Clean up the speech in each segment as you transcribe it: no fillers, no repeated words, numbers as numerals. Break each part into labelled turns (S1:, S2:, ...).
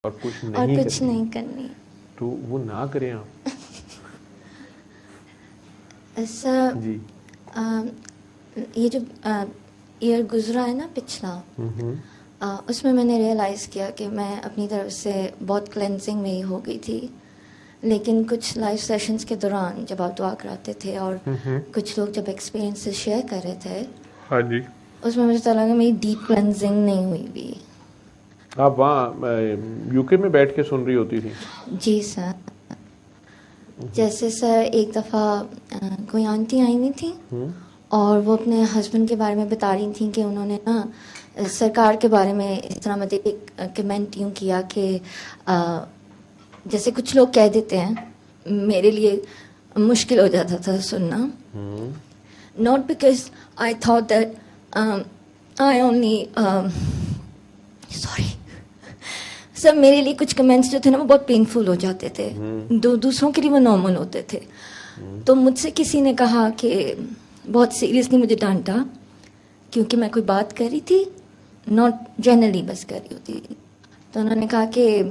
S1: اور کچھ
S2: نہیں کرنی
S1: تو وہ نہ کریں آپ.
S2: ایسا
S1: جی
S2: یہ جو ایئر گزرا ہے نا پچھلا، اس میں نے ریئلائز کیا کہ میں اپنی طرف سے بہت کلینزنگ میں ہی ہو گئی تھی. لیکن کچھ لائف سیشنز کے دوران جب آپ دعا کراتے تھے اور کچھ لوگ جب ایکسپیرینس شیئر کر رہے تھے،
S1: ہاں جی،
S2: اس میں مجھے تو لگا میری ڈیپ کلینزنگ نہیں ہوئی بھی.
S1: آپ وہاں یو کے میں بیٹھ کے سن رہی ہوتی تھی؟
S2: جی سر. جیسے سر ایک دفعہ کوئی آنٹی آئی ہوئی تھیں اور وہ اپنے ہسبینڈ کے بارے میں بتا رہی تھیں کہ انہوں نے نا سرکار کے بارے میں اس طرح مطلب ایک کمنٹ یوں کیا کہ جیسے کچھ لوگ کہہ دیتے ہیں، میرے لیے مشکل ہو جاتا تھا سننا. Not because I thought that I only sorry sir, میرے لیے کچھ کمنٹس جو تھے نا وہ بہت پینفل ہو جاتے تھے، دوسروں کے لیے وہ نارمل ہوتے تھے. تو مجھ سے کسی نے کہا کہ بہت سیریسلی مجھے ڈانٹا کیونکہ میں کوئی بات کر رہی تھی، ناٹ جنرلی بس کر رہی ہوتی. تو انہوں نے کہا کہ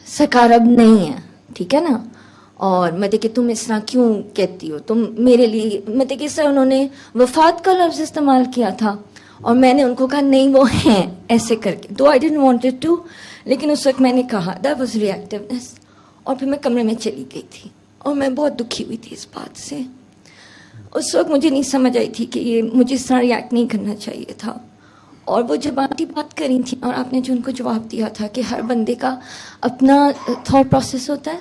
S2: سرکار اب نہیں ہے، ٹھیک ہے نا، اور مطلب کہ تم اس طرح کیوں کہتی ہو، تم میرے لیے مطلب کہ سر انہوں نے وفات کا لفظ استعمال کیا تھا اور میں نے ان کو کہا نہیں وہ ہیں ایسے کر کے، دو آئی ڈنٹ وانٹڈ ٹو، لیکن اس وقت میں نے کہا دیٹ واز ریئیکٹیونیس. اور پھر میں کمرے میں چلی گئی تھی اور میں بہت دکھی ہوئی تھی اس بات سے. اس وقت مجھے نہیں سمجھ آئی تھی کہ یہ مجھے اس طرح ریئیکٹ نہیں کرنا چاہیے تھا. اور وہ جب آنٹی بات کری تھی اور آپ نے جو ان کو جواب دیا تھا کہ ہر بندے کا اپنا تھاٹ پروسیس ہوتا ہے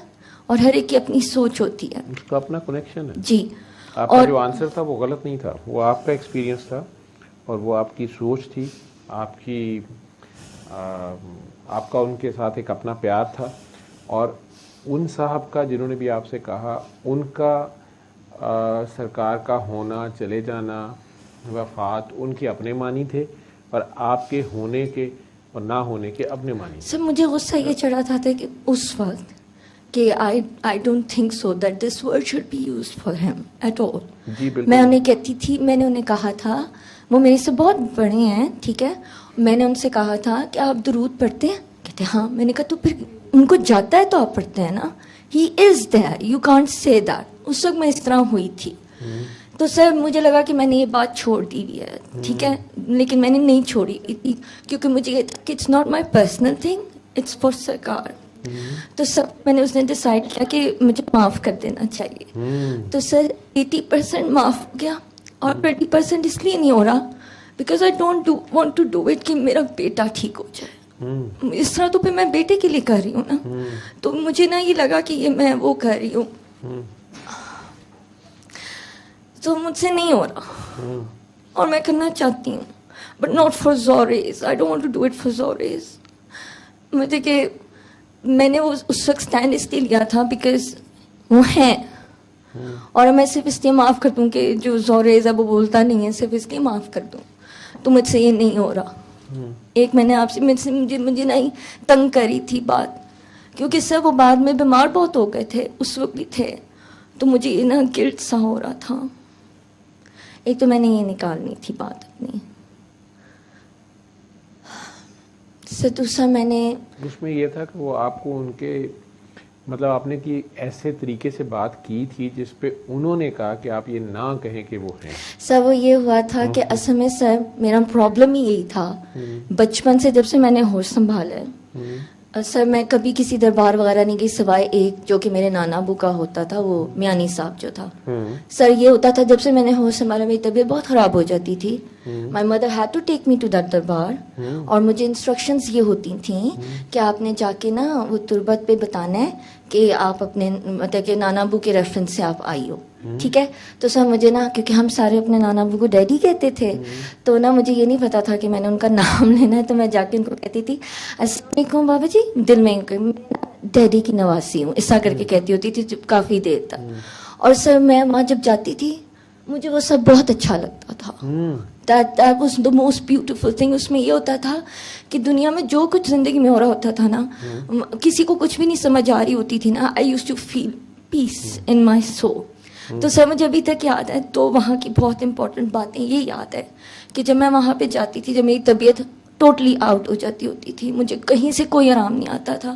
S2: اور ہر ایک کی اپنی سوچ ہوتی ہے،
S1: اس کا اپنا کنیکشن ہے.
S2: جی.
S1: آپ کا جو آنسر تھا وہ غلط نہیں تھا، وہ آپ کا ایکسپیرینس تھا اور وہ آپ کی سوچ تھی، آپ کا ان کے ساتھ ایک اپنا پیار تھا. اور ان صاحب کا جنہوں نے بھی آپ سے کہا، ان کا سرکار کا ہونا، چلے جانا، وفات، ان کے اپنے معنی تھے اور آپ کے ہونے کے اور نہ ہونے کے اپنے معنی.
S2: سر مجھے غصہ یہ چڑھا تھا کہ اس وقت کہ I don't think so that this word should be used for him at all.
S1: جی بالکل.
S2: میں انہیں کہتی تھی، میں نے انہیں کہا تھا، وہ میرے سے بہت بڑے ہیں، ٹھیک ہے، میں نے ان سے کہا تھا کہ آپ درود پڑھتے ہیں؟ کہتے ہاں. میں نے کہا تو پھر ان کو جاتا ہے تو آپ پڑھتے ہیں نا. He is there, you can't say that. اس وقت میں اس طرح ہوئی تھی. تو سر مجھے لگا کہ میں نے یہ بات چھوڑ دی ہوئی ہے، ٹھیک ہے، لیکن میں نے نہیں چھوڑی کیونکہ مجھے یہ تھا کہ it's not my personal thing, it's for سرکار. تو سب میں نے اس نے ڈیسائیڈ کیا کہ مجھے معاف کر دینا چاہیے. تو سر 80% معاف ہو گیا اور 20% اس لیے نہیں ہو رہا because I don't want to do it کہ میرا بیٹا ٹھیک ہو جائے. اس طرح تو پھر میں بیٹے کے لیے کر رہی ہوں نا. تو مجھے نا یہ لگا کہ یہ میں وہ کر رہی ہوں، تو مجھ سے نہیں ہو رہا اور میں کرنا چاہتی ہوں but not for theories. I don't want to do it for theories. مجھے کہ میں نے اس وقت اسٹینڈ اس لیے لیا تھا بیکاز وہ ہیں اور میں صرف اس لیے معاف کر دوں کہ جو زوریز ہے وہ بولتا نہیں ہے، صرف اس لیے معاف کر دوں. تو مجھ سے یہ نہیں ہو رہا. ایک میں نے آپ سے مجھے نہیں تنگ کری تھی بات کیونکہ سر وہ بعد میں بیمار بہت ہو گئے تھے، اس وقت بھی تھے، تو مجھے یہ نا گلٹ سا ہو رہا تھا. ایک تو میں نے یہ نکالنی تھی بات اپنی. سر دوسرا میں نے
S1: اس میں یہ تھا کہ وہ آپ کو ان کے مطلب آپ نے کہ ایسے طریقے سے بات کی تھی جس پہ انہوں نے کہا کہ آپ یہ نہ کہیں کہ وہ ہیں.
S2: سر وہ یہ ہوا تھا کہ اصل میں سر میرا پرابلم ہی یہی تھا بچپن سے جب سے میں نے ہوش سنبھالا ہے. سر میں کبھی کسی دربار وغیرہ نہیں گئی سوائے ایک جو کہ میرے نانا ابو کا ہوتا تھا، وہ میانی صاحب جو تھا. سر یہ ہوتا تھا جب سے میں نے ہوش سنبھالا میری طبیعت بہت خراب ہو جاتی تھی. My mother had to take me to that دربار اور مجھے انسٹرکشنز یہ ہوتی تھیں کہ آپ نے جا کے نا وہ تربت پہ بتانا ہے کہ آپ اپنے مطلب کہ نانا ابو کے ریفرنس سے آپ آئی ہو، ٹھیک ہے. تو سر مجھے نا کیونکہ ہم سارے اپنے نانا ابو کو ڈیڈی کہتے تھے تو نا مجھے یہ نہیں پتا تھا کہ میں نے ان کا نام لینا ہے. تو میں جا کے ان کو کہتی تھی السلام علیکم بابا جی، دل میں ڈیڈی کی نواسی ہوں، اس طرح کر کے کہتی ہوتی تھی کافی دیر تک. اور سر میں وہاں جب جاتی تھی مجھے وہ سب بہت اچھا لگتا تھا. That was the most beautiful thing. اس میں یہ ہوتا تھا کہ دنیا میں جو کچھ زندگی میں ہو رہا ہوتا تھا نا، کسی کو کچھ بھی نہیں سمجھ آ رہی ہوتی تھی نا، I used to feel peace in my soul. تو سر مجھے ابھی تک یاد ہے. تو وہاں کی بہت امپورٹنٹ باتیں یہ یاد ہے کہ جب میں وہاں پہ جاتی تھی، جب میری طبیعت ٹوٹلی آؤٹ ہو جاتی ہوتی تھی, مجھے کہیں سے کوئی آرام نہیں آتا تھا.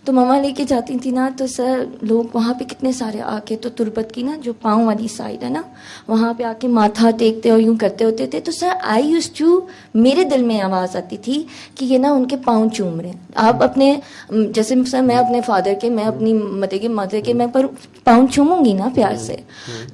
S2: تو ماما لے کے جاتی تھی نا, تو سر لوگ وہاں پہ کتنے سارے آ کے, تو تربت کی نا جو پاؤں والی سائڈ ہے نا, وہاں پہ آ کے ماتھا ٹیکتے اور یوں کرتے ہوتے تھے. تو سر آئی یوز ٹو, میرے دل میں آواز آتی تھی کہ یہ نا ان کے پاؤں چوم رہے ہیں. آپ اپنے جیسے سر میں اپنے فادر کے, میں اپنی مدر کے میں پر پاؤں چوموں گی نا پیار سے.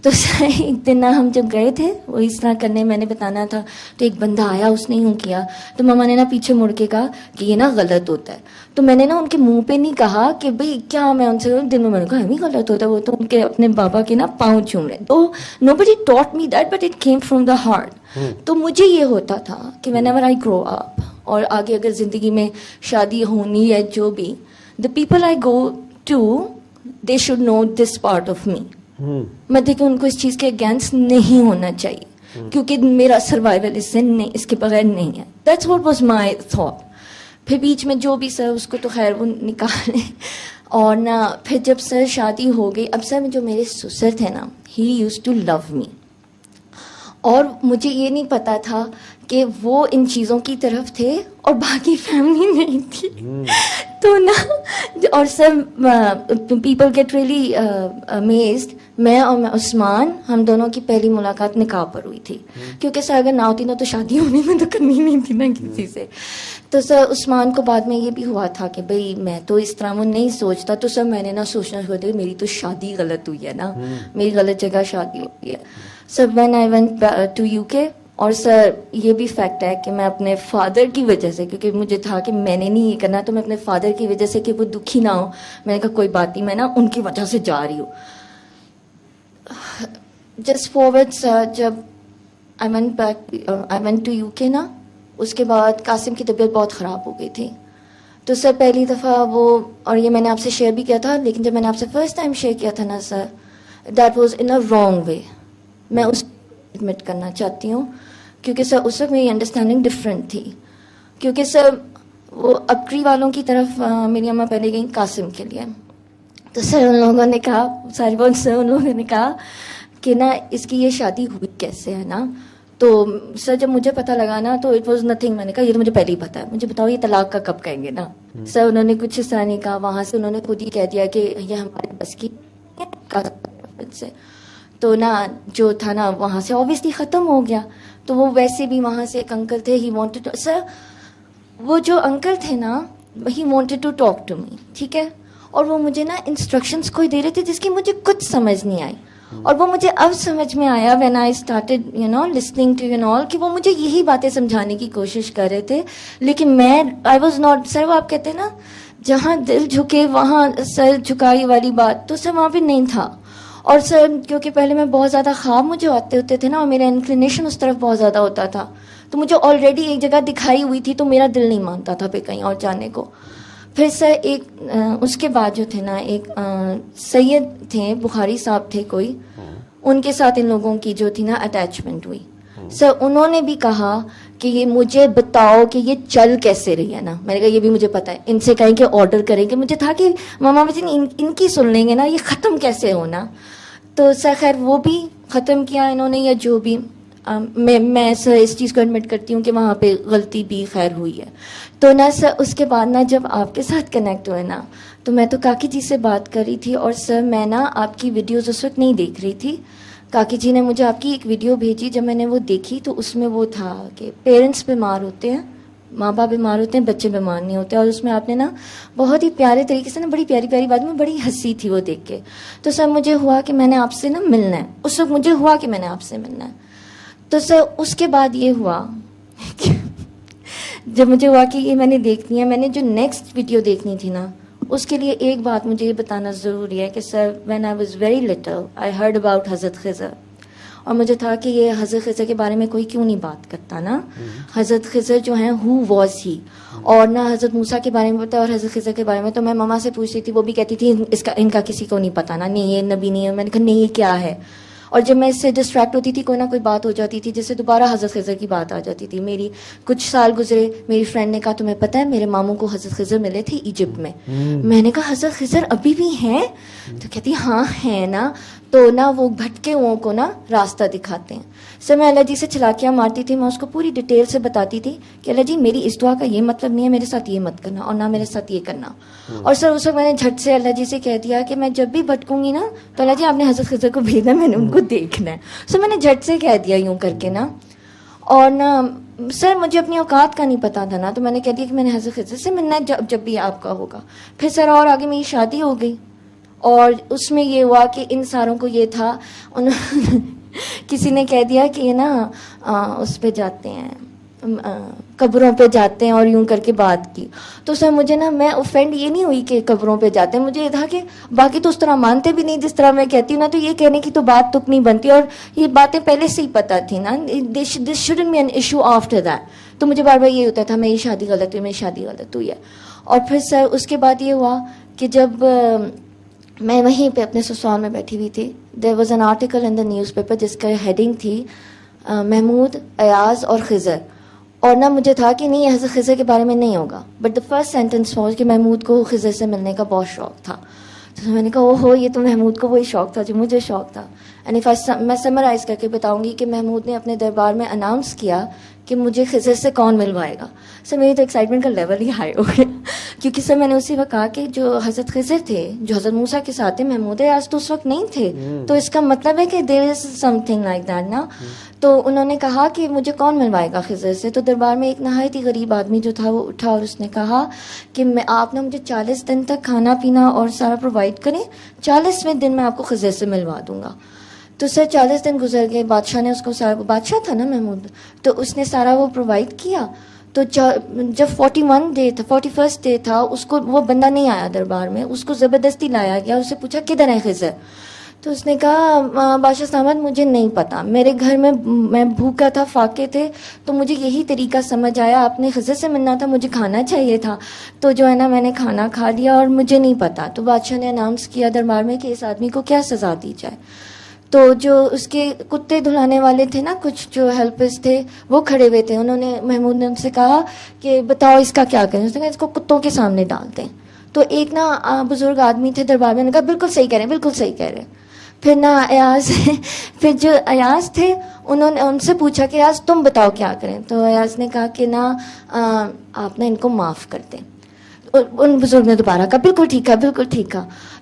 S2: تو سر ایک دن نا ہم جب گئے تھے وہ اس طرح کرنے, میں نے بتانا تھا, تو ایک بندہ آیا, اس نے یوں کیا, تو ماما نے نا پیچھے مڑ کے کہا کہ یہ نا غلط ہوتا ہے. تو میں نے نا ان کے منہ پہ نہیں کہا کہ بھئی کیا, میں ان سے دل میں نے کہا ہمیں غلط ہوتا ہے, وہ تو ان کے اپنے بابا کے نا پاؤں چوم رہے. تو nobody taught me that, but it came from the heart. تو مجھے یہ ہوتا تھا کہ whenever I grow up, اور آگے اگر زندگی میں شادی ہونی ہے جو بھی, the people I go to, they should know this part of me. میں دیکھیں ان کو اس چیز کے اگینسٹ نہیں ہونا چاہیے, کیونکہ میرا سروائیول اس سے نہیں, اس کے بغیر نہیں ہے. That's what was my thought. پھر بیچ میں جو بھی سر اس کو تو خیر وہ نکالے, اور نہ پھر جب سر شادی ہو گئی, اب سر جو میرے سسر تھے نا, ہی یوز ٹو لو می, اور مجھے یہ نہیں پتا تھا کہ وہ ان چیزوں کی طرف تھے اور باقی فیملی نہیں تھی. تو نا, اور سر پیپل گیٹ ریئلی امیزڈ, میں اور عثمان ہم دونوں کی پہلی ملاقات نکاح پر ہوئی تھی, کیونکہ سر اگر نہ ہوتی نا تو شادی ہونے میں تو کرنی نہیں تھی نا کسی سے. تو سر عثمان کو بعد میں یہ بھی ہوا تھا کہ بھئی میں تو اس طرح وہ نہیں سوچتا, تو سر میں نے نا سوچنا چھوڑ دیا, میری تو شادی غلط ہوئی ہے نا, میری غلط جگہ شادی ہوئی ہے. Sir when I went to UK, اور سر یہ بھی فیکٹ ہے کہ میں اپنے فادر کی وجہ سے, کیونکہ مجھے تھا کہ میں نے نہیں یہ کرنا, تو میں اپنے فادر کی وجہ سے کہ وہ دکھی نہ ہو, میں نے کہا کوئی بات نہیں, میں نا ان کی وجہ سے جا رہی ہوں. جسٹ فارورڈ سر, جب آئی وینٹ ٹو UK نا, اس کے بعد قاسم کی طبیعت بہت خراب ہو گئی تھی. تو سر پہلی دفعہ وہ, اور یہ میں نے آپ سے شیئر بھی کیا تھا, لیکن جب میں نے آپ سے فرسٹ ٹائم شیئر کیا تھا نا sir, that was in a wrong way. میں اس ایڈمٹ کرنا چاہتی ہوں, کیونکہ سر اس وقت میری انڈرسٹینڈنگ ڈفرینٹ تھی. کیونکہ سر وہ اکری والوں کی طرف میری اماں پہلے گئیں قاسم کے لیے, تو سر ان لوگوں نے کہا, ساری بات سر ان لوگوں نے کہا کہ نا اس کی یہ شادی ہوئی کیسے ہے نا. تو سر جب مجھے پتہ لگا نا تو اٹ واز نتھنگ, میں نے کہا یہ تو مجھے پہلے ہی پتہ ہے, مجھے بتاؤ یہ طلاق کا کب کہیں گے نا. سر انہوں نے کچھ اس طرح نہیں کہا, وہاں سے انہوں نے خود ہی کہہ دیا کہ یہ ہمارے بس کی سے. تو نا جو تھا نا وہاں سے اوبیسلی ختم ہو گیا. تو وہ ویسے بھی وہاں سے ایک انکل تھے, ہی وانٹڈ ٹو, سر وہ جو انکل تھے نا, he wanted to talk to me, ٹھیک ہے, اور وہ مجھے نا انسٹرکشنز کوئی دے رہے تھے جس کی مجھے کچھ سمجھ نہیں آئی. اور وہ مجھے اب سمجھ میں آیا when I started listening to all, کہ وہ مجھے یہی باتیں سمجھانے کی کوشش کر رہے تھے, لیکن میں آئی واز ناٹ. سر وہ آپ کہتے ہیں نا جہاں دل جھکے وہاں سر جھکائی والی بات, تو سر وہاں پہ نہیں تھا. اور سر کیونکہ پہلے میں بہت زیادہ خواب مجھے آتے ہوتے تھے نا, اور میرا انکلینیشن اس طرف بہت زیادہ ہوتا تھا, تو مجھے آلریڈی ایک جگہ دکھائی ہوئی تھی, تو میرا دل نہیں مانتا تھا پہ کہیں اور جانے کو. پھر سر ایک اس کے بعد جو تھے نا, ایک سید تھے, بخاری صاحب تھے کوئی, ان کے ساتھ ان لوگوں کی جو تھی نا اٹیچمنٹ ہوئی. سر انہوں نے بھی کہا کہ یہ مجھے بتاؤ کہ یہ چل کیسے رہی ہے نا. میں نے کہا یہ بھی مجھے پتا ہے, ان سے کہیں کہ آرڈر کریں گے. مجھے تھا کہ ماما مجھے ان کی سن لیں گے نا, یہ ختم کیسے ہونا. تو سر خیر وہ بھی ختم کیا انہوں نے, یا جو بھی. میں سر اس چیز کو ایڈمٹ کرتی ہوں کہ وہاں پہ غلطی بھی خیر ہوئی ہے. تو نا سر اس کے بعد نا جب آپ کے ساتھ کنیکٹ ہوئے نا, تو میں تو کاکی جی سے بات کر رہی تھی, اور سر میں نا آپ کی ویڈیوز اس وقت نہیں دیکھ رہی تھی. کاکی جی نے مجھے آپ کی ایک ویڈیو بھیجی, جب میں نے وہ دیکھی تو اس میں وہ تھا کہ پیرنٹس بیمار ہوتے ہیں, ماں باپ بیمار ہوتے ہیں, بچے بیمار نہیں ہوتے. اور اس میں آپ نے نا بہت ہی پیارے طریقے سے نا, بڑی پیاری پیاری بات میں بڑی ہنسی تھی وہ دیکھ کے. تو سر مجھے ہوا کہ میں نے آپ سے نا ملنا ہے, اس وقت مجھے ہوا کہ میں نے آپ سے ملنا ہے. تو سر اس کے بعد یہ ہوا جب مجھے ہوا کہ یہ میں نے دیکھنی ہے, میں نے جو نیکسٹ ویڈیو دیکھنی تھی نا, اس کے لیے ایک بات مجھے یہ بتانا ضروری ہے کہ sir when I was very little I heard about Hazrat Khizr, اور مجھے تھا کہ یہ حضرت خضر کے بارے میں کوئی کیوں نہیں بات کرتا نا. حضرت خضر جو ہیں ہو واز ہی, اور نہ حضرت موسیٰ کے بارے میں پتا اور حضرت خضر کے بارے میں. تو میں ماما سے پوچھتی تھی, وہ بھی کہتی تھی ان کا کسی کو نہیں پتا نا, نہیں یہ نبی نہیں ہے. میں نے کہا نہیں یہ کیا ہے, اور جب میں اس سے ڈسٹریکٹ ہوتی تھی کوئی نہ کوئی بات ہو جاتی تھی، جیسے دوبارہ حضرت خضر کی بات آ جاتی تھی. میری کچھ سال گزرے، میری فرینڈ نے کہا تمہیں پتہ ہے میرے ماموں کو حضرت خضر ملے تھے ایجپٹ میں. میں نے کہا حضرت خضر ابھی بھی ہیں؟ تو کہتی ہاں ہیں نا، تو نا وہ بھٹکے ہوں کو نا راستہ دکھاتے ہیں. سر میں اللہ جی سے چلاکیاں مارتی تھی، میں اس کو پوری ڈیٹیل سے بتاتی تھی کہ اللہ جی میری اس دعا کا یہ مطلب نہیں ہے، میرے ساتھ یہ مت کرنا اور نہ میرے ساتھ یہ کرنا. اور سر اس وقت میں نے جھٹ سے اللہ جی سے کہہ دیا کہ میں جب بھی بھٹکوں گی نا تو اللہ جی آپ نے حضرت خضر کو بھیجنا، میں نے ان کو دیکھنا ہے. سر میں نے جھٹ سے کہہ دیا یوں کر کے نا. اور نا سر مجھے اپنی اوقات کا نہیں پتا تھا نا، تو میں نے کہہ دیا کہ میں نے حضرت خضر سے ملنا ہے جب بھی آپ کا ہوگا. پھر سر اور آگے میری شادی ہو گئی، اور اس میں یہ ہوا کہ ان ساروں کو یہ تھا کسی نے کہہ دیا کہ یہ نا اس پہ جاتے ہیں قبروں پہ جاتے ہیں اور یوں کر کے بات کی. تو سر مجھے نا میں اوفینڈ یہ نہیں ہوئی کہ قبروں پہ جاتے ہیں، مجھے یہ تھا کہ باقی تو اس طرح مانتے بھی نہیں جس طرح میں کہتی ہوں نا، تو یہ کہنے کی تو بات تک نہیں بنتی، اور یہ باتیں پہلے سے ہی پتہ تھی نا. This student be an issue after that. تو مجھے بار بار یہ ہوتا تھا میری شادی غلط ہوئی، میری شادی غلط ہوئی ہے. اور پھر سر اس کے بعد یہ ہوا کہ جب میں وہیں پہ اپنے سسرال میں بیٹھی ہوئی تھی، there was an article in the news paper جس کا ہیڈنگ تھی محمود، ایاز اور خضر. اور نہ مجھے تھا کہ نہیں حضرت خضر کے بارے میں نہیں ہوگا، but the first sentence was کہ محمود کو خضر سے ملنے کا بہت شوق تھا. تو میں نے کہا او ہو، یہ تو محمود کو وہی شوق تھا جو مجھے شوق تھا. میں سمرائز کر کے بتاؤں گی کہ محمود نے اپنے دربار میں اناؤنس کیا کہ مجھے خضر سے کون ملوائے گا. سر میری تو ایکسائٹمنٹ کا لیول ہی ہائی ہو گیا، کیونکہ سر میں نے اسی وقت کہا کہ جو حضرت خضر تھے جو حضرت موسیٰ کے ساتھ تھے، محمود ایاز تو اس وقت نہیں تھے، تو اس کا مطلب ہے کہ دیر از سم تھنگ لائک دیٹ نا. تو انہوں نے کہا کہ مجھے کون ملوائے گا خضر سے. تو دربار میں ایک نہایت ہی غریب آدمی جو تھا وہ اٹھا اور اس نے کہا کہ آپ نے مجھے 40 دن تک کھانا پینا اور سارا پرووائڈ کریں، 40ویں دن میں آپ کو خضر سے ملوا دوں گا. تو سر 40 دن گزر گئے، بادشاہ نے اس کو سارا، بادشاہ تھا نا محمود، تو اس نے سارا وہ پرووائڈ کیا. تو جب 41 ڈے تھا، 41 ڈے تھا، اس کو وہ بندہ نہیں آیا دربار میں، اس کو زبردستی لایا گیا. اس سے پوچھا کدھر ہے خضر؟ تو اس نے کہا بادشاہ صاحب مجھے نہیں پتا، میرے گھر میں بھوکا تھا، فاقے تھے، تو مجھے یہی طریقہ سمجھ آیا، آپ نے خضر سے ملنا تھا، مجھے کھانا چاہیے تھا، تو جو ہے نا میں نے کھانا کھا لیا اور مجھے نہیں پتا. تو بادشاہ نے اناؤنس کیا دربار میں کہ اس آدمی کو کیا سزا دی جائے. تو جو اس کے کتے دھلانے والے تھے نا، کچھ جو ہیلپرز تھے وہ کھڑے ہوئے تھے، انہوں نے محمود نے ان سے کہا کہ بتاؤ اس کا کیا کریں. اس نے کہا اس کو کتوں کے سامنے ڈال دیں. تو ایک نا بزرگ آدمی تھے دربار میں، انہوں نے کہا بالکل صحیح کہہ رہے ہیں، بالکل صحیح کہہ رہے ہیں. پھر نا ایاز پھر جو ایاز تھے انہوں نے ان سے پوچھا کہ ایاز تم بتاؤ کیا کریں. تو ایاز نے کہا کہ نا آپ نا ان کو معاف کر دیں. ان بزرگ نے دوبارہ کہا بالکل ٹھیک ہے، بالکل ٹھیک ہے.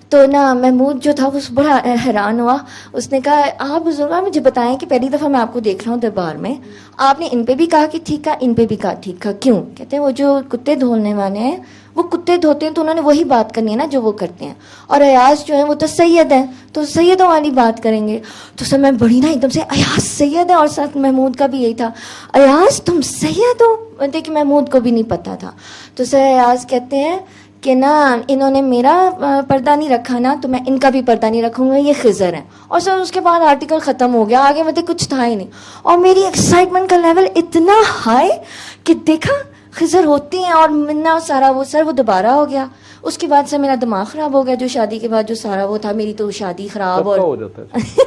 S2: تو نا محمود جو تھا وہ بڑا حیران ہوا. اس نے کہا آپ بزرگ مجھے بتائیں کہ پہلی دفعہ میں آپ کو دیکھ رہا ہوں دربار میں، آپ نے ان پہ بھی کہا کہ ٹھیک ہے، ان پہ بھی کہا ٹھیک ہے، کیوں؟ کہتے ہیں وہ جو کتے دھولنے والے ہیں وہ کتے دھوتے ہیں تو انہوں نے وہی بات کرنی ہے نا جو وہ کرتے ہیں، اور ایاز جو ہے وہ تو سید ہیں تو سیدوں والی بات کریں گے. تو سر میں بڑی نا ایک دم سے ایاز سید ہے، اور ساتھ محمود کا بھی یہی تھا، ایاز تم سید ہو؟ دیکھیں محمود کو بھی نہیں پتا تھا. تو سر ایاز کہتے ہیں کہ نا انہوں نے میرا پردہ نہیں رکھا نا تو میں ان کا بھی پردہ نہیں رکھوں گا، یہ خضر ہیں. اور سر اس کے بعد آرٹیکل ختم ہو گیا، آگے مطلب کچھ تھا ہی نہیں. اور میری ایکسائٹمنٹ کا لیول اتنا ہائی کہ دیکھا خضر ہوتی ہیں اور ملنا سارا وہ سر وہ دوبارہ ہو گیا. اس کے بعد سے میرا دماغ خراب ہو گیا، جو شادی کے بعد جو سارا وہ تھا، میری تو شادی خراب اور
S1: ہو جاتا ہے.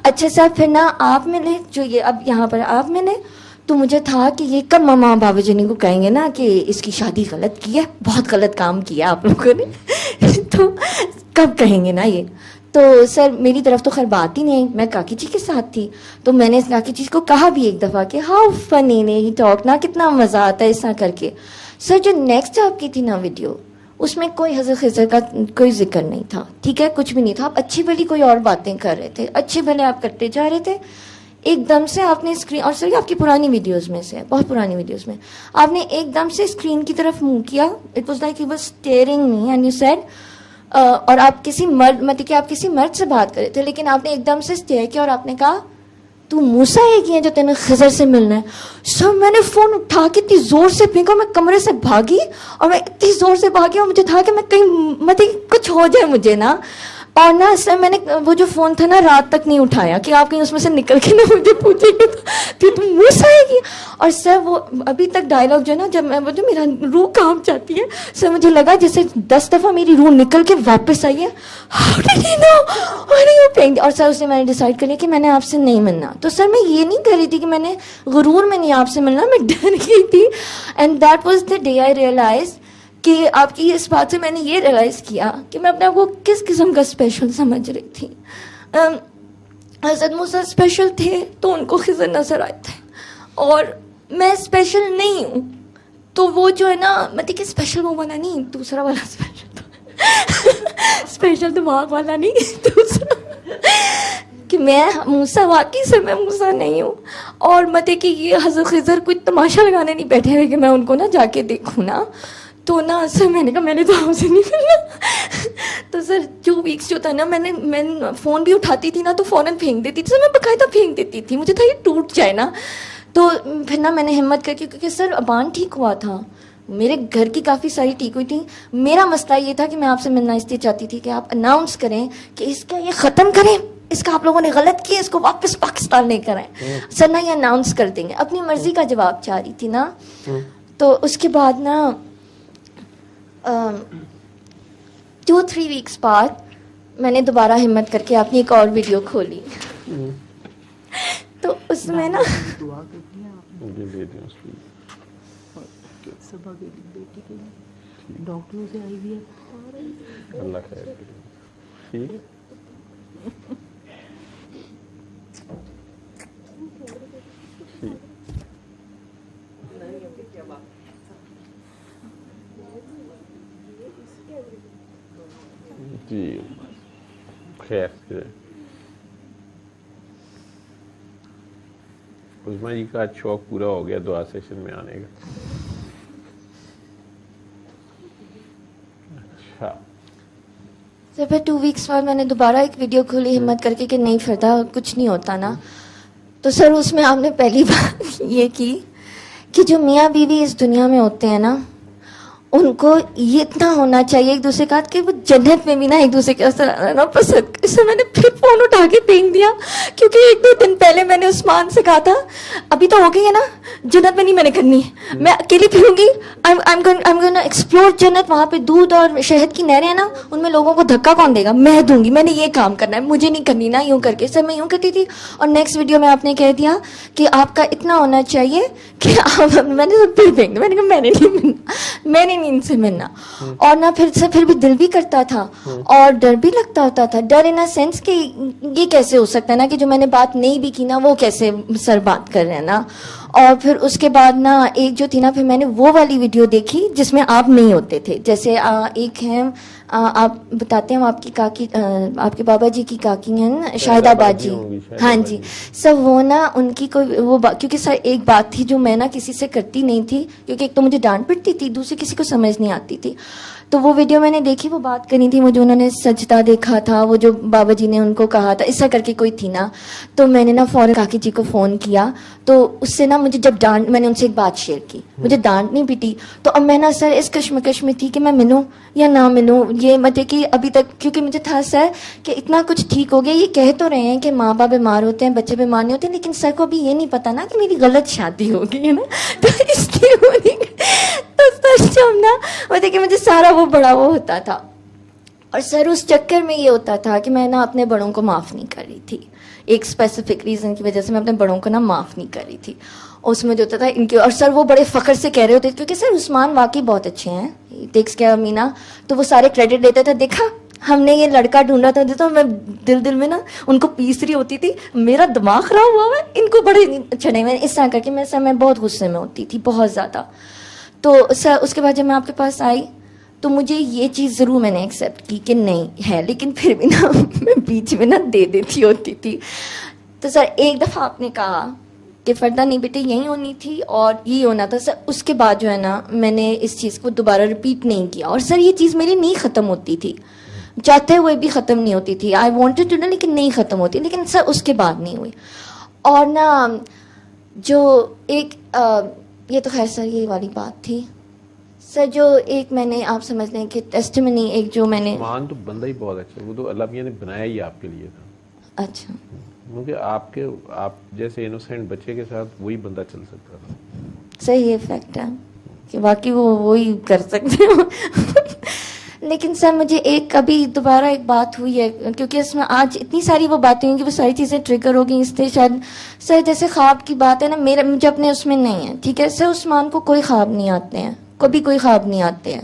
S2: اچھا سر پھر نا آپ ملے، جو یہ اب یہاں پر آپ ملے، تو مجھے تھا کہ یہ کب ماما بابا جنی کو کہیں گے نا کہ اس کی شادی غلط کی ہے، بہت غلط کام کیا آپ لوگوں نے تو کب کہیں گے نا یہ. تو سر میری طرف تو خیر بات ہی نہیں، میں کاکی جی کے ساتھ تھی تو میں نے کاکی جی کو کہا بھی ایک دفعہ کہ ہاؤ فنی نے ہی ٹاک نا، کتنا مزہ آتا ہے اس طرح کر کے. سر جو نیکسٹ آپ کی تھی نا ویڈیو، اس میں کوئی حضرت خضر کا کوئی ذکر نہیں تھا، ٹھیک ہے، کچھ بھی نہیں تھا. آپ اچھی بھلی کوئی اور باتیں کر رہے تھے، اچھی بھلے آپ کرتے جا رہے تھے. ایک دم سے آپ نے اسکرین، اور سر یہ آپ کی پرانی ویڈیوز میں سے بہت پرانی ویڈیوز میں آپ نے ایک دم سے اسکرین کی طرف منہ کیا. It was like he was steering me and you said, اور آپ کسی مرد، مطلب کہ آپ کسی مرد سے بات کر رہے تھے، لیکن آپ نے ایک دم سے اسٹیئر کیا اور آپ نے کہا تو موسیٰ ایک ہی ہے جو تینے خضر سے ملنا ہے. سر میں نے فون اٹھا کے اتنی زور سے پھینکا، میں کمرے سے بھاگی اور میں اتنی زور سے بھاگی اور مجھے تھا کہ میں کہیں مطلب کچھ ہو جائے مجھے نا. اور نا سر میں نے وہ جو فون تھا نا رات تک نہیں اٹھایا کہ آپ کہیں اس میں سے نکل کے نہ مجھے پوچھیں گے تو تم منہ سے آئے گی. اور سر وہ ابھی تک ڈائلاگ جو ہے نا جب میں وہ جو میرا روح کام چاہتی ہے سر مجھے لگا جیسے 10 دفعہ میری روح نکل کے واپس آئی ہے. How did he know? Why are you paying? اور سر اس نے میں نے ڈیسائڈ کر لیا کہ میں نے آپ سے نہیں ملنا. تو سر میں یہ نہیں کر رہی تھی کہ میں نے غرور میں نہیں آپ سے ملنا, میں ڈر گئی تھی. And that was the day I realize کہ آپ کی اس بات سے میں نے یہ ریئلائز کیا کہ میں اپنے آپ کو کس قسم کا اسپیشل سمجھ رہی تھی. حضرت موسیٰ اسپیشل تھے تو ان کو خضر نظر آئے تھے, اور میں اسپیشل نہیں ہوں. تو وہ جو ہے نا مطلب کہ اسپیشل وہ والا نہیں, دوسرا والا اسپیشل اسپیشل دماغ والا نہیں, دوسرا کہ میں موسیٰ واقعی سے میں موسیٰ نہیں ہوں. اور مطلب کہ یہ حضرت خضر کوئی تماشا لگانے نہیں بیٹھے ہوئے کہ میں ان کو نا جا کے دیکھوں نا. تو نا سر میں نے کہا میں نے تو آپ سے نہیں ملنا. تو سر 2 ویکس جو تھا نا میں فون بھی اٹھاتی تھی نا تو فوراً پھینک دیتی تھی. سر میں باقاعدہ پھینک دیتی تھی, مجھے تھا یہ ٹوٹ جائے نا. تو پھر نا میں نے ہمت کر کے, کیونکہ سر ابان ٹھیک ہوا تھا, میرے گھر کی کافی ساری ٹھیک ہوئی تھی. میرا مسئلہ یہ تھا کہ میں آپ سے ملنا اس لیے چاہتی تھی کہ آپ اناؤنس کریں کہ اس کا یہ ختم کریں, اس کا آپ لوگوں نے غلط کیا, اس کو واپس پاکستان نہیں کریں. سر نا یہ اناؤنس کر دیں گے. اپنی مرضی کا جواب چاہ رہی تھی نا. تو اس کے بعد نا 2-3 ویکس بعد میں نے دوبارہ ہمت کر کے اپنی ایک اور ویڈیو کھولی. تو اس میں نا
S3: ڈاکٹروں سے آئی ہوئی ہے,
S1: اللہ خیر ٹھیک ہے. جی خیر عظمیٰ جی کا شوق پورا ہو گیا دعا سیشن میں آنے کا. اچھا
S2: سر پھر 2 ویکس بعد میں نے دوبارہ ایک ویڈیو کھولی ہمت کر کے کہ نہیں فردا کچھ نہیں ہوتا نا. تو سر اس میں آپ نے پہلی بات یہ کی کہ جو میاں بیوی اس دنیا میں ہوتے ہیں نا ان کو یہ اتنا ہونا چاہیے ایک دوسرے کا کہ وہ جنت میں بھی نا ایک دوسرے کے اثر آنا پسند. اس سے میں نے پھر فون اٹھا کے پھینک دیا, کیونکہ 1-2 دن پہلے میں نے عثمان سے کہا تھا ابھی تو ہو گئی ہے نا, جنت میں نہیں میں نے کرنی ہے, میں اکیلی پھروں گی, I'm going to explore جنت. وہاں پہ دودھ اور شہد کی نہریں ہیں نا, ان میں لوگوں کو دھکا کون دے گا, میں دوں گی, میں نے یہ کام کرنا ہے, مجھے نہیں کرنی نا یوں کر کے. سر میں یوں کرتی تھی. اور نیکسٹ ویڈیو میں آپ نے کہہ دیا کہ آپ کا اتنا ہونا چاہیے کہ میں نے پھر پھینک دیا. میں نے کہا میں نے نہیں ملنا, میں نے نہیں ان سے ملنا. اور نہ پھر بھی دل بھی کرتا تھا اور ڈر بھی لگتا ہوتا تھا. ڈر ان سینس کہ یہ کیسے ہو سکتا ہے نا کہ جو میں نے بات نہیں بھی کی نا وہ کیسے سر بات کر رہے ہیں نا. اور پھر اس کے بعد نا ایک جو تھی نا پھر میں نے وہ والی ویڈیو دیکھی جس میں آپ نہیں ہوتے تھے. جیسے ایک ہے آپ بتاتے ہیں آپ کی کاکی, آپ کے بابا جی کی کاکی ہیں شاہدہ باجی, ہاں جی سر وہ نا ان کی کوئی وہ کیونکہ سر ایک بات تھی جو میں نا کسی سے کرتی نہیں تھی, کیونکہ ایک تو مجھے ڈانٹ پڑتی تھی, دوسری کسی کو سمجھ نہیں آتی تھی. تو وہ ویڈیو میں نے دیکھی, وہ بات کرنی تھی, مجھے انہوں نے سجدہ دیکھا تھا, وہ جو بابا جی نے ان کو کہا تھا ایسا کر کے کوئی تھی نا. تو میں نے نا فوراً کاکی جی کو فون کیا. تو اس سے نا مجھے جب ڈانٹ, میں نے ان سے ایک بات شیئر کی, مجھے ڈانٹ نہیں پیٹی. تو اب میں نا سر اس کشمکش میں تھی کہ میں ملوں یا نہ ملوں. یہ مطلب کہ ابھی تک کیونکہ مجھے تھا سر کہ اتنا کچھ ٹھیک ہو گیا, یہ کہہ تو رہے ہیں کہ ماں باپ بیمار ہوتے ہیں, بچے بیمار نہیں ہوتے, لیکن سر کو ابھی یہ نہیں پتا نا کہ میری غلط شادی ہو گئی ہے نا. تو اس لیے تو سر جب نا مطلب کہ مجھے سارا وہ بڑا وہ ہوتا تھا. اور سر اس چکر میں یہ ہوتا تھا کہ میں نا اپنے بڑوں کو معاف نہیں کر رہی تھی. ایک اسپیسیفک ریزن کی وجہ سے میں اپنے بڑوں کو نا معاف نہیں کر رہی تھی. اس میں جو ہوتا تھا ان کے, اور سر وہ بڑے فخر سے کہہ رہے ہوتے کیونکہ سر عثمان واقعی بہت اچھے ہیں, ٹیکس کیا مینا, تو وہ سارے کریڈٹ دیتا تھا, دیکھا ہم نے یہ لڑکا ڈھونڈا تھا. تو میں دل میں نا ان کو پیس رہی ہوتی تھی, میرا دماغ خراب ہوا ہے, ان کو بڑے اچھا نہیں. میں اس طرح کر کے میں بہت غصے میں ہوتی تھی, بہت زیادہ. تو سر اس کے بعد جب میں آپ کے پاس آئی تو مجھے یہ چیز ضرور میں نے ایکسیپٹ کی کہ نہیں ہے, لیکن پھر بھی نا میں بیچ میں نا دے دیتی ہوتی تھی. تو سر ایک دفعہ آپ نے کہا کہ فردا نہیں بیٹے یہی ہونی تھی اور یہ ہونا تھا. سر اس کے بعد جو ہے نا میں نے اس چیز کو دوبارہ رپیٹ نہیں کیا. اور سر یہ چیز میری نہیں ختم ہوتی تھی, چاہتے ہوئے بھی ختم نہیں ہوتی تھی. آئی وانٹڈ ٹو نا, لیکن نہیں ختم ہوتی. لیکن سر اس کے بعد نہیں ہوئی. اور نا جو ایک یہ تو خیر سر یہ والی بات تھی. سر جو ایک میں نے آپ سمجھ لیں کہ ٹیسٹیمنی ایک جو میں نے
S1: عثمان تو بندہ ہی بہت اچھا ہے, وہ تو اللہ میاں نے بنایا ہی آپ کے لیے تھا.
S2: اچھا
S1: کیونکہ آپ جیسے انوسینٹ بچے کے ساتھ وہی بندہ چل سکتا تھا.
S2: صحیح یہ فیکٹ ہے کہ واقعی وہ وہی کر سکتے ہیں. لیکن سر مجھے ایک ابھی دوبارہ ایک بات ہوئی ہے, کیونکہ اس میں آج اتنی ساری وہ باتیں ہوئی کہ وہ ساری چیزیں ٹریگر ہو گئی, اس لیے شاید سر جیسے خواب کی بات ہے نا, مجھے اپنے اس میں نہیں ہے, ٹھیک ہے سر. عثمان کو کوئی خواب نہیں آتے ہیں, کبھی کوئی خواب نہیں آتے ہیں,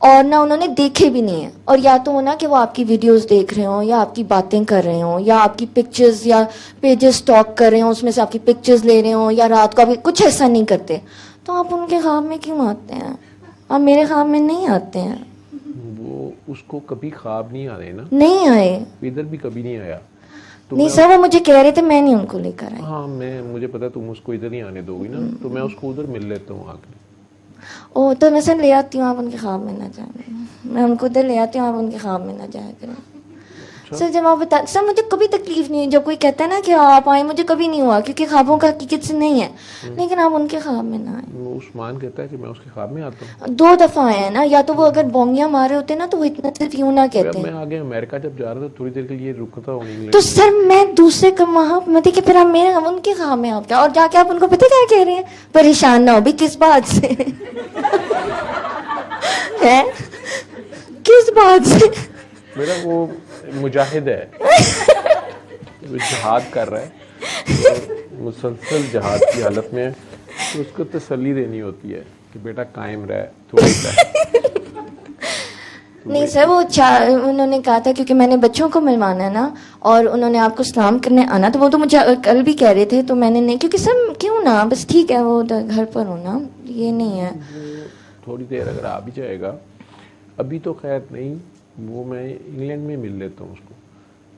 S2: اور نہ انہوں نے دیکھے بھی نہیں ہیں. اور یا تو ہونا کہ وہ آپ کی ویڈیوز دیکھ رہے ہوں, یا آپ کی باتیں کر رہے ہوں, یا آپ کی پکچرز یا پیجز سٹاک کر رہے ہوں, اس میں سے آپ کی پکچرز لے رہے ہوں, یا رات کو ابھی کچھ ایسا نہیں کرتے. تو آپ ان کے خواب میں کیوں آتے ہیں؟ آپ میرے خواب میں نہیں آتے ہیں.
S1: وہ اس کو کبھی خواب نہیں آ رہے نا,
S2: نہیں آئے,
S1: ادھر بھی کبھی نہیں آیا.
S2: نہیں سر وہ مجھے کہہ رہے تھے, میں نہیں ان کو لے کر آئی.
S1: ہاں مجھے پتا تم اس کو ادھر نہیں آنے دو گی نا, تو میں اس کو ادھر مل لیتا ہوں آ کے.
S2: او تو میں سر لے آتی ہوں, آپ ان کے خواب میں نہ جائیں. میں ان کو ادھر لے آتی ہوں, آپ ان کے خواب میں نہ جایا کریں. سر جب آپ بتا, سر مجھے کبھی تکلیف نہیں ہے جب کوئی کہتا ہے نا کہ آپ آئیں, مجھے کبھی نہیں ہوا, کیونکہ خوابوں کا حقیقت سے نہیں ہے. لیکن آپ ان کے خواب میں نہ آئیں.
S1: عثمان کہتا ہے کہ میں اس کے خواب میں آتا ہوں.
S2: 2 دفعہ آئے ہیں نا, یا تو وہ اگر بونگیاں مارے ہوتے نا تو وہ اتنا صرف یوں نہ کہتے ہیں.
S1: میں آگے امریکہ جب جا رہا تھا تھوڑی دیر کے لیے رکتا ہوں انگلینڈ.
S2: تو سر میں دوسرے کا وہاں میں دیکھے, پھر آپ میرے ان کے خواب میں آپ کیا, اور جا کے آپ ان کو پتہ کیا کہہ رہے ہیں, پریشان نہ ہو بھی. کس بات سے ہے, کس بات سے؟
S1: میرا وہ مجاہد ہے, وہ جہاد کر رہا ہے, مسلسل جہاد کی حالت میں ہے, تو اس کو تسلی دینی ہوتی ہے کہ بیٹا قائم رہ تھوڑی سا.
S2: نہیں سر وہ انہوں نے کہا تھا کیونکہ میں نے بچوں کو ملوانا ہے نا, اور انہوں نے آپ کو سلام کرنے آنا, تو وہ تو مجھے کل بھی کہہ رہے تھے, تو میں نے نہیں, کیونکہ سر کیوں نا, بس ٹھیک ہے وہ گھر پر ہونا یہ نہیں ہے.
S1: تھوڑی دیر اگر آ بھی جائے گا, ابھی تو خیر نہیں, وہ میں انگلینڈ میں مل لیتا ہوں اس کو,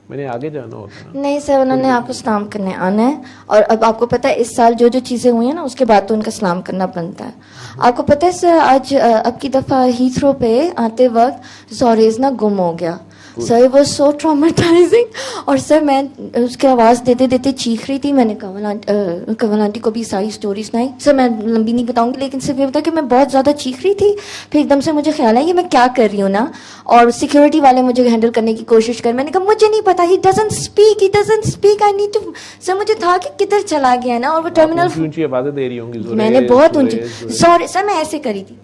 S1: میں نے آگے جانا ہوتا ہے. نہیں
S2: سر انہوں نے آپ کو سلام کرنے آنا ہے, اور اب آپ کو پتہ ہے اس سال جو چیزیں ہوئی ہیں نا اس کے بعد تو ان کا سلام کرنا بنتا ہے. آپ کو پتہ ہے سر آج اب کی دفعہ ہیتھرو پہ آتے وقت زوریز نا گم ہو گیا. سر it was so traumatizing. اور سر میں اس کی آواز دیتے دیتے چیخ رہی تھی. میں نے کنول آنٹی کو بھی ساری سٹوری سنائی. سر میں لمبی نہیں بتاؤں گی, لیکن صرف یہ بتا کہ میں بہت زیادہ چیخ رہی تھی. پھر ایک دم سے مجھے خیال ہے کہ میں کیا کر رہی ہوں نا, اور سیکورٹی والے مجھے ہینڈل کرنے کی کوشش کر. میں نے کہا مجھے نہیں پتا, he doesn't speak I need to. Sir مجھے تھا کہ کدھر چلا گیا نا, اور وہ ٹرمینل
S1: اونچی آوازیں دے رہی ہوں گی,
S2: میں نے بہت اونچی, سوری سر میں ایسے کری تھی.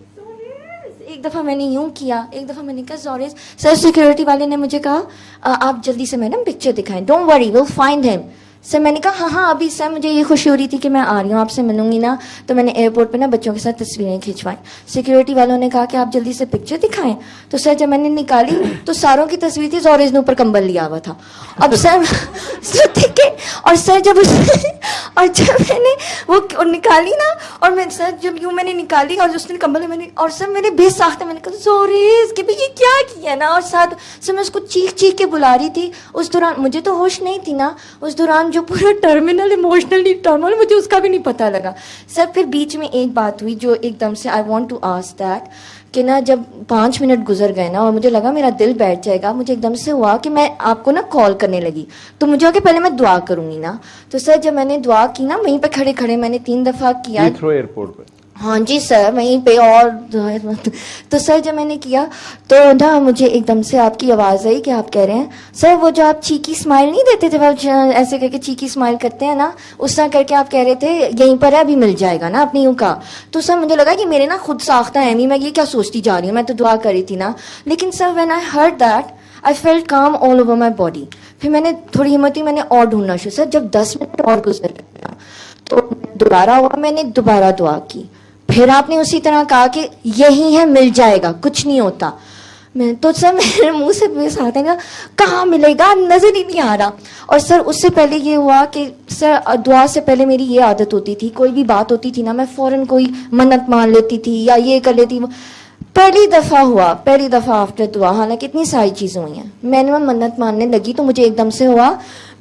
S2: ایک دفعہ میں نے یوں کیا, ایک دفعہ میں نے کہا زوریز. سر سیکورٹی والے نے مجھے کہا آپ جلدی سے میڈم پکچر دکھائیں, ڈونٹ وری ول فائنڈ ہم. سر میں نے کہا ہاں ابھی. سر مجھے یہ خوشی ہو رہی تھی کہ میں آ رہی ہوں, آپ سے ملوں گی نا, تو میں نے ایئرپورٹ پہ نا بچوں کے ساتھ تصویریں کھینچوائیں. سیکورٹی والوں نے کہا کہ آپ جلدی سے پکچر دکھائیں. تو سر جب میں نے نکالی تو ساروں کی تصویر تھی, زوریز نے اوپر کمبل لیا ہوا تھا. اب سر دیکھے, اور سر جب میں نے وہ نکالی نا, اور میں سر جب یوں میں نے نکالی اور اس نے کمبل میں نے, اور سر میں نے بے ساختہ میں نے کہا زوریز کہ یہ کیا کیا نا, اور ساتھ سر میں اس کو چیخ چیخ کے بلا رہی تھی. اس دوران مجھے تو ہوش نہیں تھی نا, اس دوران جو پورا ٹرمینل ایموشنلی ٹرمینل مجھے اس کا بھی نہیں پتہ لگا. سر پھر بیچ میں ایک بات ہوئی جو ایک دم سے I want to ask that کہ نا جب 5 منٹ گزر گئے نا اور مجھے لگا میرا دل بیٹھ جائے گا, مجھے ایک دم سے ہوا کہ میں آپ کو نا کال کرنے لگی, تو مجھے کہ پہلے میں دعا کروں گی نا. تو سر جب میں نے دعا کی نا وہیں پہ کھڑے کھڑے میں نے 3 دفعہ کیا.
S1: ہیتھرو ایئرپورٹ پہ؟
S2: ہاں جی سر وہیں پہ. اور تو سر جب میں نے کیا تو نا مجھے ایک دم سے آپ کی آواز آئی کہ آپ کہہ رہے ہیں سر وہ جو آپ چیکی اسمائل نہیں دیتے تھے, وہ ایسے کر کے چیکی اسمائل کرتے ہیں نا, اس طرح کر کے آپ کہہ رہے تھے یہیں پر ہے ابھی مل جائے گا نا, اپنی یوں کہا. تو سر مجھے لگا کہ میرے نا خود ساختہ ہے, میں یہ کیا سوچتی جا رہی ہوں, میں تو دعا کر رہی تھی نا. لیکن sir when I heard that I felt calm all over my body. پھر میں نے تھوڑی ہمت ہوئی, میں نے اور ڈھونڈنا شروع. سر جب 10 منٹ اور گزر گیا تو دوبارہ ہوا, میں نے دوبارہ دعا کی. پھر آپ نے اسی طرح کہا کہ یہی ہے مل جائے گا, کچھ نہیں ہوتا. میں تو سر میرے منہ سے بے ساتھ ہے کہاں ملے گا, نظر ہی نہیں آ رہا. اور سر اس سے پہلے یہ ہوا کہ سر دعا سے پہلے میری یہ عادت ہوتی تھی, کوئی بھی بات ہوتی تھی نا میں فوراً کوئی منت مان لیتی تھی یا یہ کر لیتی. پہلی دفعہ آفٹر دعا, حالانکہ اتنی ساری چیزیں ہوئی ہیں, میں نے منت ماننے لگی تو مجھے ایک دم سے ہوا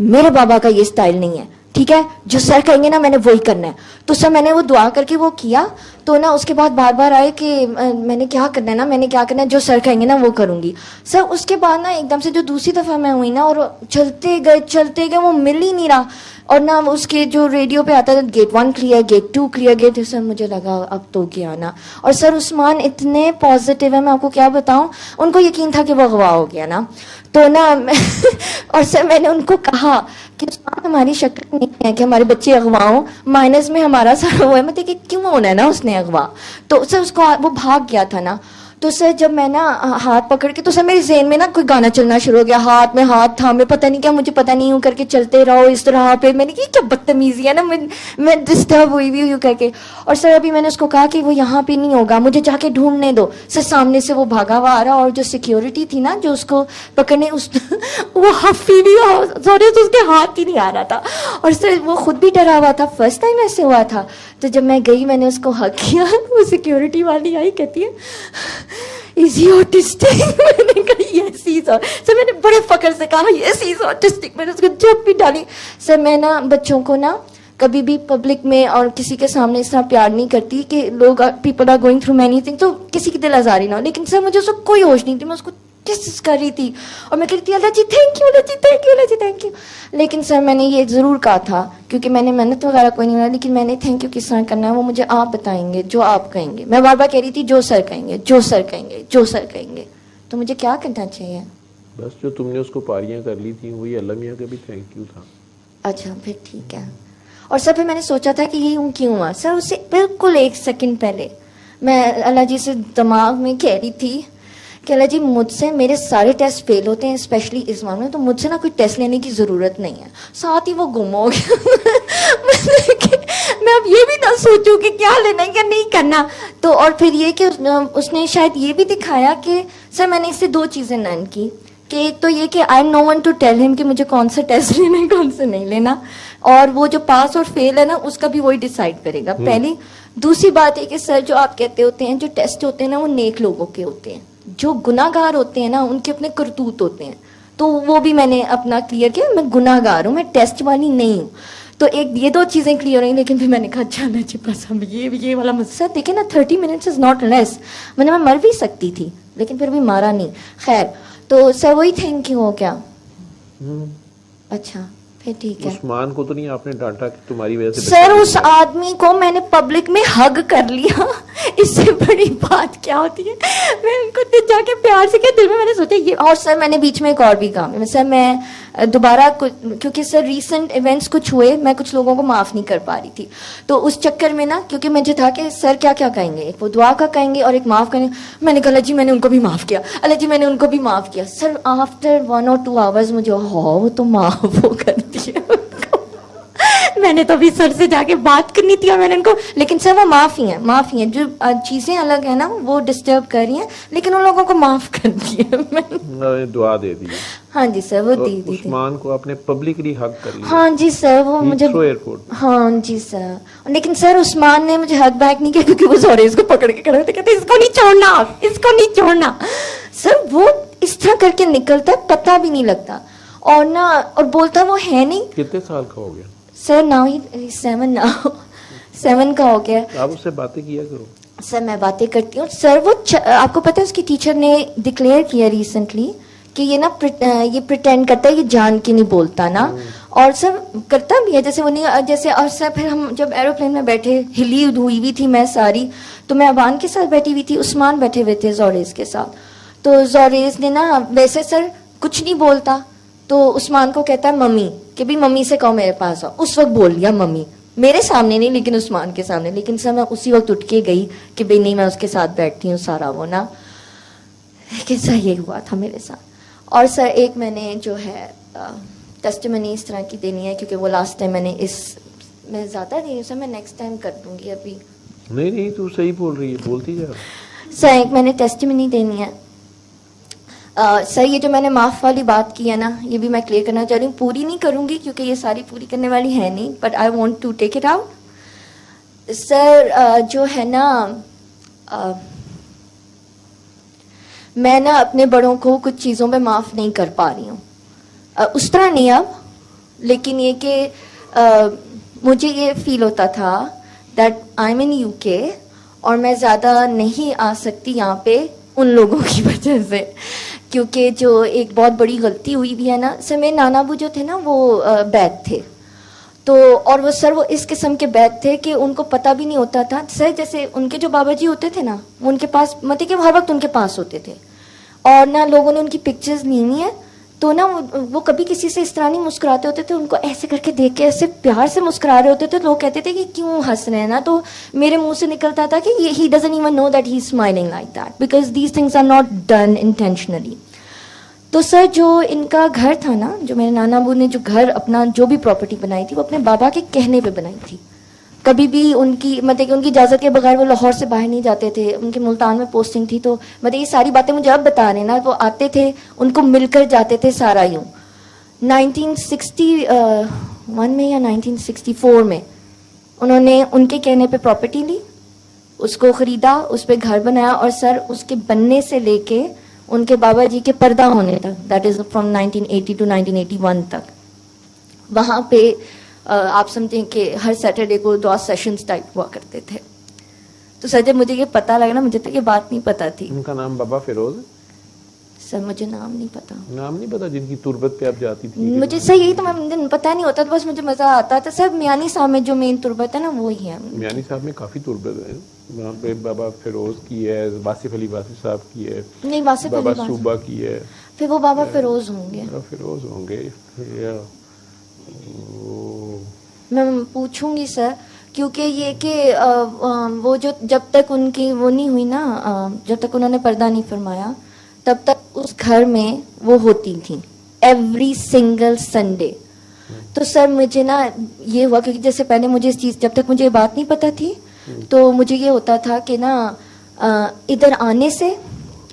S2: میرے بابا کا یہ سٹائل نہیں ہے, ٹھیک ہے, جو سر کہیں گے نا میں نے وہی کرنا ہے. تو سر میں نے وہ دعا کر کے وہ کیا, تو تو نا اس کے بعد بار بار آئے کہ میں نے کیا کرنا ہے نا، میں نے کیا کرنا ہے، جو سر کہیں گے نا وہ کروں گی. سر اس کے بعد نا ایک دم سے جو دوسری دفعہ میں ہوئی نا، اور چلتے گئے وہ مل ہی نہیں رہا. اور نہ اس کے جو ریڈیو پہ آتا تھا gate 1 clear, gate 2 clear, gate. Sir مجھے لگا اب تو کیا نا. اور سر عثمان اتنے پازیٹیو ہے، میں آپ کو کیا بتاؤں، ان کو یقین تھا کہ وہ اغوا ہو گیا نا. تو نا اور سر میں نے ان کو کہا کہ عثمان ہماری شکل نہیں ہے کہ ہمارے بچے اغوا ہوں، مائنس میں ہمارا سارا ہوا ہے. میں دیکھے کیوں ہونا ہے نا اس نے اغوا. تو سر اس کو وہ بھاگ گیا تھا نا. تو سر جب میں نا ہاتھ پکڑ کے، تو سر میرے ذہن میں نا کوئی گانا چلنا شروع ہو گیا، ہاتھ میں ہاتھ تھامے، پتہ نہیں کیا، مجھے پتہ نہیں، ہوں کر کے چلتے رہو اس طرح پہ. میں نے کہا کیا بدتمیزی ہے نا، میں ڈسٹرب ہوئی ہوئی ہوں کر کے. اور سر ابھی میں نے اس کو کہا کہ وہ یہاں پہ نہیں ہوگا، مجھے جا کے ڈھونڈنے دو. سر سامنے سے وہ بھاگا ہوا آ رہا، اور جو سیکیورٹی تھی نا جو اس کو پکڑنے، وہ ہفی بھی سوری تو اس کے ہاتھ ہی نہیں آ رہا تھا. اور سر وہ خود بھی ڈرا ہوا تھا، فرسٹ ٹائم ایسے ہوا تھا. تو جب میں گئی میں نے اس کو حق کیا، وہ سیکیورٹی والی آئی کہتی ہے از ہی آٹسٹک. میں نے کہا یس ہی از. سر میں نے بڑے فخر سے کہا یس ہی از آٹسٹک. میں نے اس کو جب بھی ڈالی. سر میں نا بچوں کو نا کبھی بھی پبلک میں اور کسی کے سامنے اس طرح پیار نہیں کرتی کہ لوگ people are going through many thing, تو کسی کی دل آزاری نہ ہو. لیکن سر مجھے اس کو کوئی ہوش نہیں تھی، میں اس کو کس کر رہی تھی اور میں کہتی تھی Allah ji thank you, Allah ji thank you, Allah ji thank you. لیکن سر میں نے یہ ضرور کہا تھا، کیونکہ میں نے محنت وغیرہ کوئی نہیں کیا، لیکن میں نے تھینک یو کس طرح کرنا ہے وہ مجھے آپ بتائیں گے، جو آپ کہیں گے. میں بار بار کہہ رہی تھی جو سر کہیں گے، جو سر کہیں گے، جو سر کہیں گے. تو مجھے کیا کرنا چاہیے؟
S1: بس جو تم نے اس کو پاریاں کر لی تھیں وہی اللہ میاں کا بھی تھینک یو تھا.
S2: اچھا پھر ٹھیک ہے. اور سر پھر میں نے سوچا تھا کہ یہ کیوں ہوا. سر اس سے بالکل 1 سیکنڈ پہلے میں اللہ جی سے دماغ میں کہہ رہی تھی کہ اللہ جی مجھ سے میرے سارے ٹیسٹ فیل ہوتے ہیں اسپیشلی اس معاملے میں، تو مجھ سے نا کوئی ٹیسٹ لینے کی ضرورت نہیں ہے. ساتھ ہی وہ گم ہو گیا. میں اب یہ بھی نہ سوچوں کہ کیا لینا ہے کیا نہیں کرنا. تو اور پھر یہ کہ اس نے شاید یہ بھی دکھایا کہ سر میں نے اس سے 2 چیزیں لرن کی کہ ایک تو یہ کہ I am no one to tell ہم کہ مجھے کون سا ٹیسٹ لینا ہے کون سا نہیں لینا، اور وہ جو پاس اور فیل ہے نا اس کا بھی وہی ڈیسائیڈ کرے گا پہلی. دوسری بات ہے کہ سر جو آپ کہتے ہوتے ہیں جو ٹیسٹ ہوتے ہیں نا وہ نیک لوگوں کے ہوتے ہیں، جو گناہ گار ہوتے ہیں نا ان کے اپنے کرتوت ہوتے ہیں. تو وہ بھی میں نے اپنا کلیئر کیا، میں گناہ گار ہوں، میں ٹیسٹ والی نہیں ہوں. تو ایک یہ 2 چیزیں کلیئر ہوئیں. لیکن پھر میں نے کہا چلنا جی بس ہم یہ والا مسئلہ دیکھیں نا 30 منٹس از ناٹ لیس. میں مر بھی سکتی تھی لیکن پھر بھی مارا نہیں. خیر تو سر وہی تھینک یو ہو کیا؟ اچھا پھر ٹھیک ہے.
S1: عثمان کو تو نہیں آپ نے ڈانٹا کہ تمہاری وجہ سے؟
S2: سر اس آدمی کو میں نے پبلک میں ہگ کر لیا، اس سے بڑی بات کیا ہوتی ہے. میں ان کو جا کے پیار سے کیا دل میں نے سوچا یہ. اور سر میں نے بیچ میں ایک اور بھی کہا سر، میں دوبارہ کیونکہ سر ریسنٹ ایونٹس کچھ ہوئے، میں کچھ لوگوں کو معاف نہیں کر پا رہی تھی. تو اس چکر میں نا کیونکہ مجھے تھا کہ سر کیا کیا کہیں گے، ایک وہ دعا کا کہیں گے اور ایک معاف کریں گے. میں نے کہا اللہ جی میں نے ان کو بھی معاف کیا، اللہ جی میں نے ان کو بھی معاف کیا. سر آفٹر 1 or 2 hours مجھے وہ تو معاف ہو کر دیا. میں نے تو ابھی سر سے جا کے بات کرنی تھی اور میں نے ان کو، لیکن سر وہ معافی ہیں جو چیزیں الگ ہیں نا وہ ڈسٹرب کر رہی ہیں، لیکن ان لوگوں کو معاف کر دیا میں نے،
S1: دعا دے دی.
S2: ہاں جی سر وہ دی تھی.
S1: عثمان کو آپ نے پبلکلی حق کر لیا.
S2: ہاں جی سر وہ مجھے
S1: ایئرپورٹ.
S2: ہاں جی سر. لیکن سر عثمان نے مجھے حق بیک نہیں کیا کیونکہ وہ سورے اس کو پکڑ کے کھڑے تھے، کہتے اس کو نہیں چھوڑنا، اس کو نہیں چھوڑنا. سر وہ اس طرح کر کے نکلتا ہے پتہ بھی نہیں لگتا اور نہ اور بولتا وہ ہے نہیں.
S1: کتنے سال کا ہو گیا
S2: سر ناؤ ہی 7 کا ہو گیا.
S1: آپ اس سے باتیں کیا کرو.
S2: سر میں باتیں کرتی ہوں. سر وہ آپ کو پتہ ہے اس کی ٹیچر نے ڈکلیئر کیا ریسنٹلی کہ یہ نا یہ پریٹینڈ کرتا ہے، یہ جان کے نہیں بولتا نا. اور سر کرتا بھی ہے جیسے وہ نہیں جیسے. اور سر پھر ہم جب ایروپلین میں بیٹھے ہلی ہوئی ہوئی تھی میں ساری، تو میں ابان کے ساتھ بیٹھی ہوئی تھی، عثمان بیٹھے ہوئے تھے زوریز کے ساتھ. تو زوریز نے نا ویسے سر کچھ نہیں بولتا تو عثمان کو کہتا ہے ممی کہ بھی ممی سے کہو میرے پاس آؤ. اس وقت بول لیا ممی، میرے سامنے نہیں لیکن عثمان کے سامنے. لیکن سر میں اسی وقت اٹھ کے گئی کہ بھئی نہیں میں اس کے ساتھ بیٹھتی ہوں سارا وہ نا. لیکن سر یہ ہوا تھا میرے ساتھ. اور سر ایک میں نے جو ہے ٹیسٹیمنی اس طرح کی دینی ہے کیونکہ وہ لاسٹ ٹائم میں نے میں زیادہ نہیں ہوں سر، میں نیکسٹ ٹائم کر دوں گی. ابھی
S1: نہیں تو صحیح بول رہی ہے، بولتی جا.
S2: سر ایک میں نے ٹیسٹیمنی دینی ہے. سر یہ جو میں نے معاف والی بات کی ہے نا یہ بھی میں کلیئر کرنا چاہ رہی ہوں. پوری نہیں کروں گی کیونکہ یہ ساری پوری کرنے والی ہے نہیں، but I want to take it out. Sir جو ہے نا میں نا اپنے بڑوں کو کچھ چیزوں پہ معاف نہیں کر پا رہی ہوں. اس طرح نہیں اب، لیکن یہ کہ مجھے یہ فیل ہوتا تھا that I am in UK اور میں زیادہ نہیں آ سکتی یہاں پہ ان لوگوں کی وجہ سے, کیونکہ جو ایک بہت بڑی غلطی ہوئی بھی ہے نا سر, میرے نانا ابو جو تھے نا وہ بیت تھے, تو اور وہ سر وہ اس قسم کے بیت تھے کہ ان کو پتہ بھی نہیں ہوتا تھا سر, جیسے ان کے جو بابا جی ہوتے تھے نا وہ ان کے پاس مطلب کہ ہر وقت ان کے پاس ہوتے تھے, اور نہ لوگوں نے ان کی پکچرز لی ہوئی ہیں, تو نا وہ کبھی کسی سے اس طرح نہیں مسکراتے ہوتے تھے, ان کو ایسے کر کے دیکھ کے ایسے پیار سے مسکرا رہے ہوتے تھے, لوگ کہتے تھے کہ کیوں ہنس رہے ہیں نا, تو میرے منہ سے نکلتا تھا کہ he doesn't even know that he is smiling like that because these things are not done intentionally. تو سر جو ان کا گھر تھا نا, جو میرے نانا ابو نے جو گھر اپنا جو بھی پراپرٹی بنائی تھی وہ اپنے بابا کے کہنے پہ بنائی تھی, کبھی بھی ان کی مطلب کہ ان کی اجازت کے بغیر وہ لاہور سے باہر نہیں جاتے تھے, ان کے ملتان میں پوسٹنگ تھی, تو مطلب یہ ساری باتیں مجھے اب بتا رہے ہیں نا, وہ آتے تھے ان کو مل کر جاتے تھے سارا یوں. 1961 میں یا 1964 میں انہوں نے ان کے کہنے پہ پراپرٹی لی, اس کو خریدا, اس پہ گھر بنایا, اور سر اس کے بننے سے لے کے ان کے بابا جی کے پردہ ہونے تک, دیٹ از فرام 1980 ٹو 1981 تک, وہاں پہ آپ سمجھیں کہ ہر سیٹرڈے کو دعا سیشنز ٹائپ ہوا کرتے تھے. تو سر جب مجھے یہ پتہ لگا نا, مجھے تو یہ بات نہیں پتہ تھی.
S1: ان کا نام بابا فیروز ہے
S2: سر مجھے نام نہیں پتا.
S1: نام نہیں پتا جن کی تربت پہ آپ جاتی تھی؟
S2: مجھے سر یہی تو مجھے پتہ نہیں ہوتا, تو بس مجھے مزہ آتا تھا. سر میانی صاحب میں جو مین تربت ہے نا وہی ہے.
S1: میانی صاحب میں کافی تربت ہے, وہاں پہ بابا فیروز کی ہے, واصف علی واصف صاحب کی ہے,
S2: نہیں واصف
S1: بابا
S2: علی
S1: صوبہ کی ہے,
S2: پھر وہ بابا فیروز ہوں گے.
S1: فیروز ہوں گے.
S2: میں پوچھوں گی سر, کیونکہ یہ کہ وہ جو جب تک ان کی وہ نہیں ہوئی نا, جب تک انہوں نے پردہ نہیں فرمایا تب تک اس گھر میں وہ ہوتی تھیں ایوری سنگل سنڈے. تو سر مجھے نا یہ ہوا, کیونکہ جیسے پہلے مجھے اس چیز, جب تک مجھے یہ بات نہیں پتہ تھی تو مجھے یہ ہوتا تھا کہ نا ادھر آنے سے,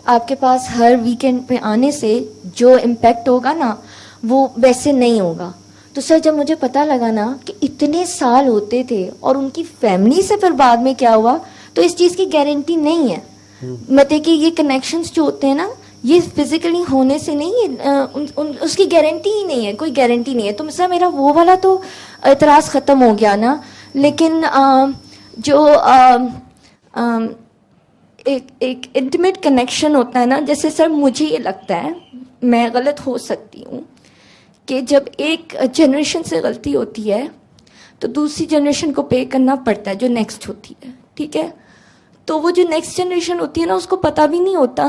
S2: آپ کے پاس ہر ویکینڈ پہ آنے سے جو امپیکٹ ہوگا نا وہ ویسے نہیں ہوگا. تو سر جب مجھے پتہ لگا نا کہ اتنے سال ہوتے تھے اور ان کی فیملی سے پھر بعد میں کیا ہوا, تو اس چیز کی گارنٹی نہیں ہے. مطلب کہ یہ کنیکشنز جو ہوتے ہیں نا یہ فزیکلی ہونے سے نہیں, اس کی گارنٹی ہی نہیں ہے, کوئی گارنٹی نہیں ہے. تو سر میرا وہ والا تو اعتراض ختم ہو گیا نا, لیکن جو ایک انٹیمیٹ کنیکشن ہوتا ہے نا, جیسے سر مجھے یہ لگتا ہے, میں غلط ہو سکتی ہوں, کہ جب ایک جنریشن سے غلطی ہوتی ہے تو دوسری جنریشن کو پے کرنا پڑتا ہے جو نیکسٹ ہوتی ہے, ٹھیک ہے. تو وہ جو نیکسٹ جنریشن ہوتی ہے نا اس کو پتہ بھی نہیں ہوتا,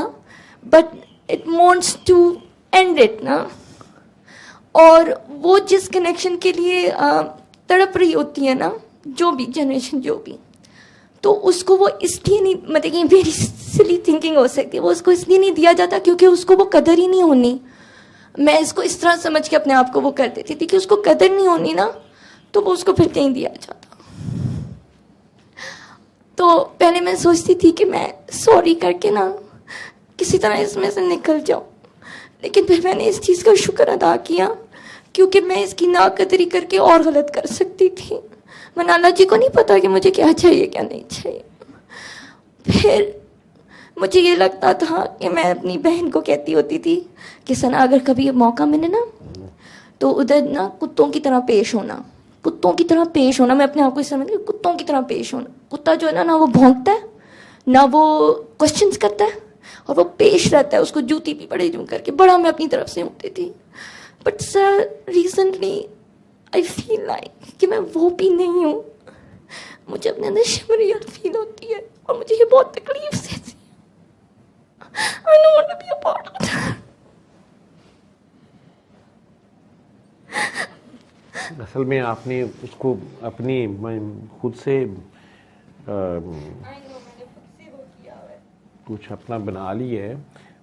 S2: but it wants to end it نا, اور وہ جس کنیکشن کے لیے تڑپ رہی ہوتی ہے نا جو بھی جنریشن جو بھی, تو اس کو وہ اس لیے نہیں, مطلب کہ میری سلی تھنکنگ ہو سکتی ہے, وہ اس کو اس لیے نہیں دیا جاتا کیونکہ اس کو وہ قدر ہی نہیں ہونی. میں اس کو اس طرح سمجھ کے اپنے آپ کو وہ کر دیتی تھی کہ اس کو قدر نہیں ہونی نا, تو وہ اس کو پھر کہیں دیا جاتا. تو پہلے میں سوچتی تھی کہ میں سوری کر کے نا کسی طرح اس میں سے نکل جاؤں, لیکن پھر میں نے اس چیز کا شکر ادا کیا کیونکہ میں اس کی ناقدری کر کے اور غلط کر سکتی تھی. من اللہ جی کو نہیں پتا کہ مجھے کیا چاہیے کیا نہیں چاہیے. پھر مجھے یہ لگتا تھا کہ میں اپنی بہن کو کہتی ہوتی تھی کہ سنا اگر کبھی موقع ملے نا تو ادھر نا کتوں کی طرح پیش ہونا, کتوں کی طرح پیش ہونا. میں اپنے آپ کو اس سمجھ کتوں کی طرح پیش ہونا. کتا جو ہے نا وہ بھونکتا ہے نہ وہ کوشچنس کرتا ہے, اور وہ پیش رہتا ہے, اس کو جوتی بھی بڑے جوں کر کے بڑا میں اپنی طرف سے ہوتی تھی. But sir recently I feel like کہ میں وہ بھی نہیں ہوں. مجھے اپنے اندر شمریت فیل ہوتی ہے اور مجھے یہ بہت تکلیف سے I don't want to be a part of that.
S1: اصل میں آپ نے اس کو اپنی خود سے کچھ اپنا بنا لی ہے.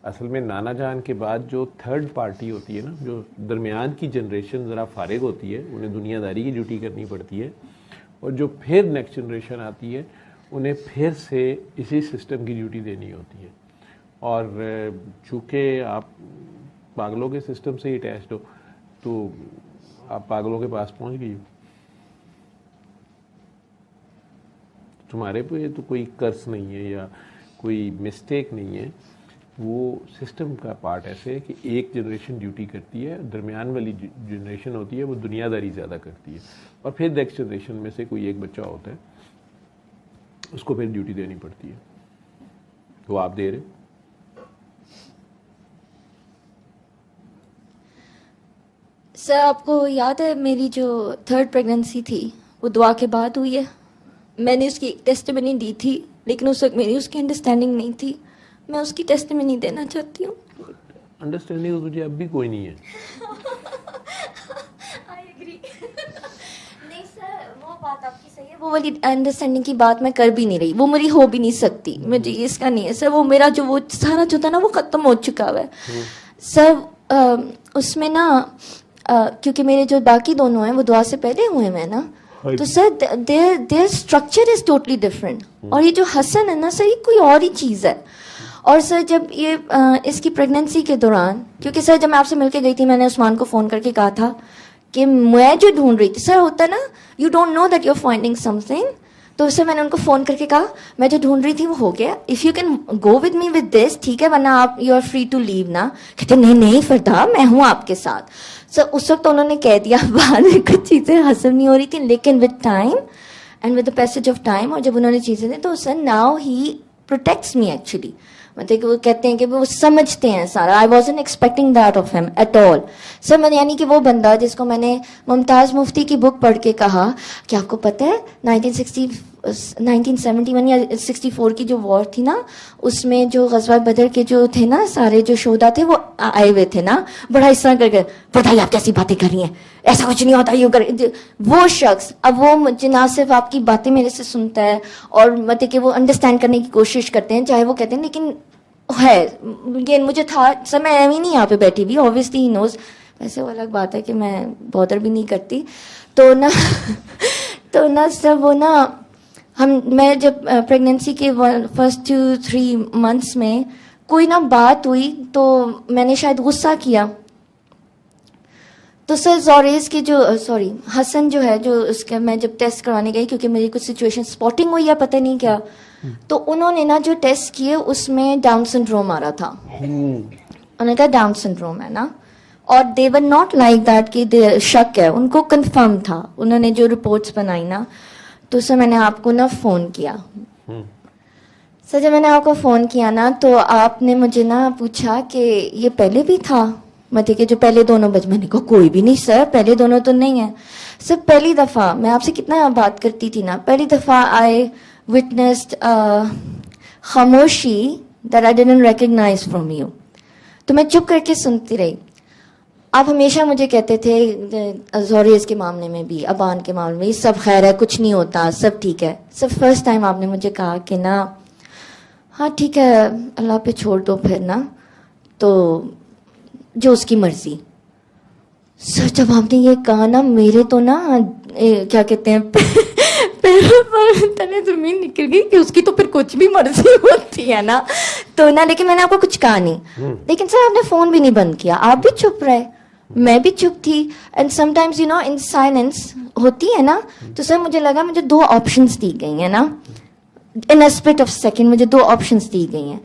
S1: اصل میں نانا جان کے بعد جو تھرڈ پارٹی ہوتی ہے نا, جو درمیان کی جنریشن ذرا فارغ ہوتی ہے, انہیں دنیا داری کی ڈیوٹی کرنی پڑتی ہے, اور جو پھر نیکسٹ جنریشن آتی ہے انہیں پھر سے اسی سسٹم کی ڈیوٹی دینی ہوتی ہے. اور چونکہ آپ پاگلوں کے سسٹم سے ہی اٹیچڈ ہو تو آپ پاگلوں کے پاس پہنچ گئی ہو. تمہارے پہ تو کوئی قرض نہیں ہے یا کوئی مسٹیک نہیں ہے, وہ سسٹم کا پارٹ ایسے ہے کہ ایک جنریشن ڈیوٹی کرتی ہے, درمیان والی جنریشن ہوتی ہے وہ دنیا داری زیادہ کرتی ہے, اور پھر نیکسٹ جنریشن میں سے کوئی ایک بچہ ہوتا ہے اس کو پھر ڈیوٹی دینی پڑتی ہے. وہ آپ دے رہے.
S2: سر آپ کو یاد ہے میری جو 3rd پریگننسی تھی وہ دعا کے بعد ہوئی ہے. میں نے اس کی ٹیسٹیمنی دی تھی لیکن اس وقت میری اس کی انڈرسٹینڈنگ نہیں تھی. میں اس کی ٹیسٹیمنی دینا چاہتی ہوں.
S1: انڈرسٹینڈنگ مجھے اب بھی کوئی نہیں ہے.
S2: نہیں سر وہ بات آپ کی صحیح ہے. وہ والی انڈرسٹینڈنگ کی بات میں کر بھی نہیں رہی. وہ میری ہو بھی نہیں سکتی. مجھے اس کا نہیں ہے سر. وہ میرا جو وہ سارا جو تھا نا وہ ختم ہو چکا ہوا ہے سر. اس میں نا کیونکہ میرے جو باقی دونوں ہیں وہ دعا سے پہلے ہوئے ہیں نا, تو sir their structure is totally different. اور یہ جو حسن ہے نا سر یہ کوئی اور ہی چیز ہے. اور سر جب یہ اس کی پریگننسی کے دوران, کیونکہ سر جب میں آپ سے مل کے گئی تھی میں نے عثمان کو فون کر کے کہا تھا کہ میں جو ڈھونڈ رہی تھی سر, ہوتا نا you don't know that you are finding something. تو اس سے میں نے ان کو فون کر کے کہا میں جو ڈھونڈ رہی تھی وہ ہو گیا. If you can go with me with this ٹھیک ہے, ورنہ آپ یو آر فری ٹو لیو نا. کہتے نہیں فردا میں ہوں آپ کے ساتھ. سر اس وقت انہوں نے کہہ دیا. بعد میں کچھ چیزیں حاصل نہیں ہو رہی تھیں لیکن with time and with the passage of time, اور جب انہوں نے چیزیں دیں تو sir now he protects me actually. مطلب کہ وہ کہتے ہیں کہ وہ سمجھتے ہیں سارا. I wasn't expecting that of ہم ایٹ آل سر. میں یعنی کہ وہ بندہ جس کو میں نے ممتاز مفتی کی بک پڑھ کے کہا کہ آپ کو پتہ ہے 1971 یا 64 کی جو وار تھی نا, اس میں جو غزوہ بدر کے جو تھے نا سارے جو شہدا تھے وہ آئے ہوئے تھے نا, بڑا اس طرح کر کے بتائیے آپ کیسی باتیں کر رہی ہیں, ایسا کچھ نہیں ہوتا یوں کر. وہ شخص اب وہ مجھے نہ صرف آپ کی باتیں میرے سے سنتا ہے اور مطلب کہ وہ انڈرسٹینڈ کرنے کی کوشش کرتے ہیں چاہے وہ کہتے ہیں, لیکن ہے یہ مجھے تھا سر. میں ایوی نہیں یہاں پہ بیٹھی ہوئی, اوبیسلی ہی نوز. ویسے وہ الگ بات ہے کہ میں بادر بھی نہیں کرتی. تو نا سر وہ نا میں جب پریگننسی کے فرسٹ 2-3 منتھس میں کوئی نہ بات ہوئی تو میں نے شاید غصہ کیا. تو سر زوریز کے جو حسن جو ہے جو اس کا میں جب ٹیسٹ کروانے گئی کیونکہ میری کچھ سچویشن اسپاٹنگ ہوئی یا پتہ نہیں کیا, تو انہوں نے نا جو ٹیسٹ کیے اس میں ڈاؤن سنڈروم آ رہا تھا. انہوں نے کہا ڈاؤن سنڈروم ہے نا, اور دے ور ناٹ لائک دیٹ کہ شک ہے, ان کو کنفرم تھا. انہوں نے جو رپورٹس بنائی نا, تو سر میں نے آپ کو نا فون کیا. سر جب میں نے آپ کو فون کیا نا تو آپ نے مجھے نا پوچھا کہ یہ پہلے بھی تھا, مطلب کہ جو پہلے دونوں بچے. میں نے کہا کوئی بھی نہیں سر, پہلے دونوں تو نہیں ہیں. سر پہلی دفعہ میں آپ سے کتنا بات کرتی تھی نا, پہلی دفعہ آئی witnessed خاموشی that I didn't recognize from you. تو میں چپ کر کے سنتی رہی. آپ ہمیشہ مجھے کہتے تھے زوریز کے معاملے میں بھی, ابان کے معاملے میں, سب خیر ہے, کچھ نہیں ہوتا, سب ٹھیک ہے. سب فرسٹ ٹائم آپ نے مجھے کہا کہ نا ہاں ٹھیک ہے اللہ پہ چھوڑ دو پھر نا, تو جو اس کی مرضی. سر جب آپ نے یہ کہا نا میرے تو نا کیا کہتے ہیں پیروں پر تلے زمین نکل گئی کہ اس کی تو پھر کچھ بھی مرضی ہوتی ہے نا. تو نا لیکن میں نے آپ کو کچھ کہا نہیں. لیکن سر آپ نے فون بھی نہیں بند کیا, آپ بھی چپ رہے, میں بھی چپ تھی. And sometimes you know in silence ہوتی ہے نا. تو سر مجھے لگا مجھے 2 آپشنس دی گئی ہیں نا, ان اے اسپلٹ آف سیکنڈ مجھے 2 آپشنس دی گئی ہیں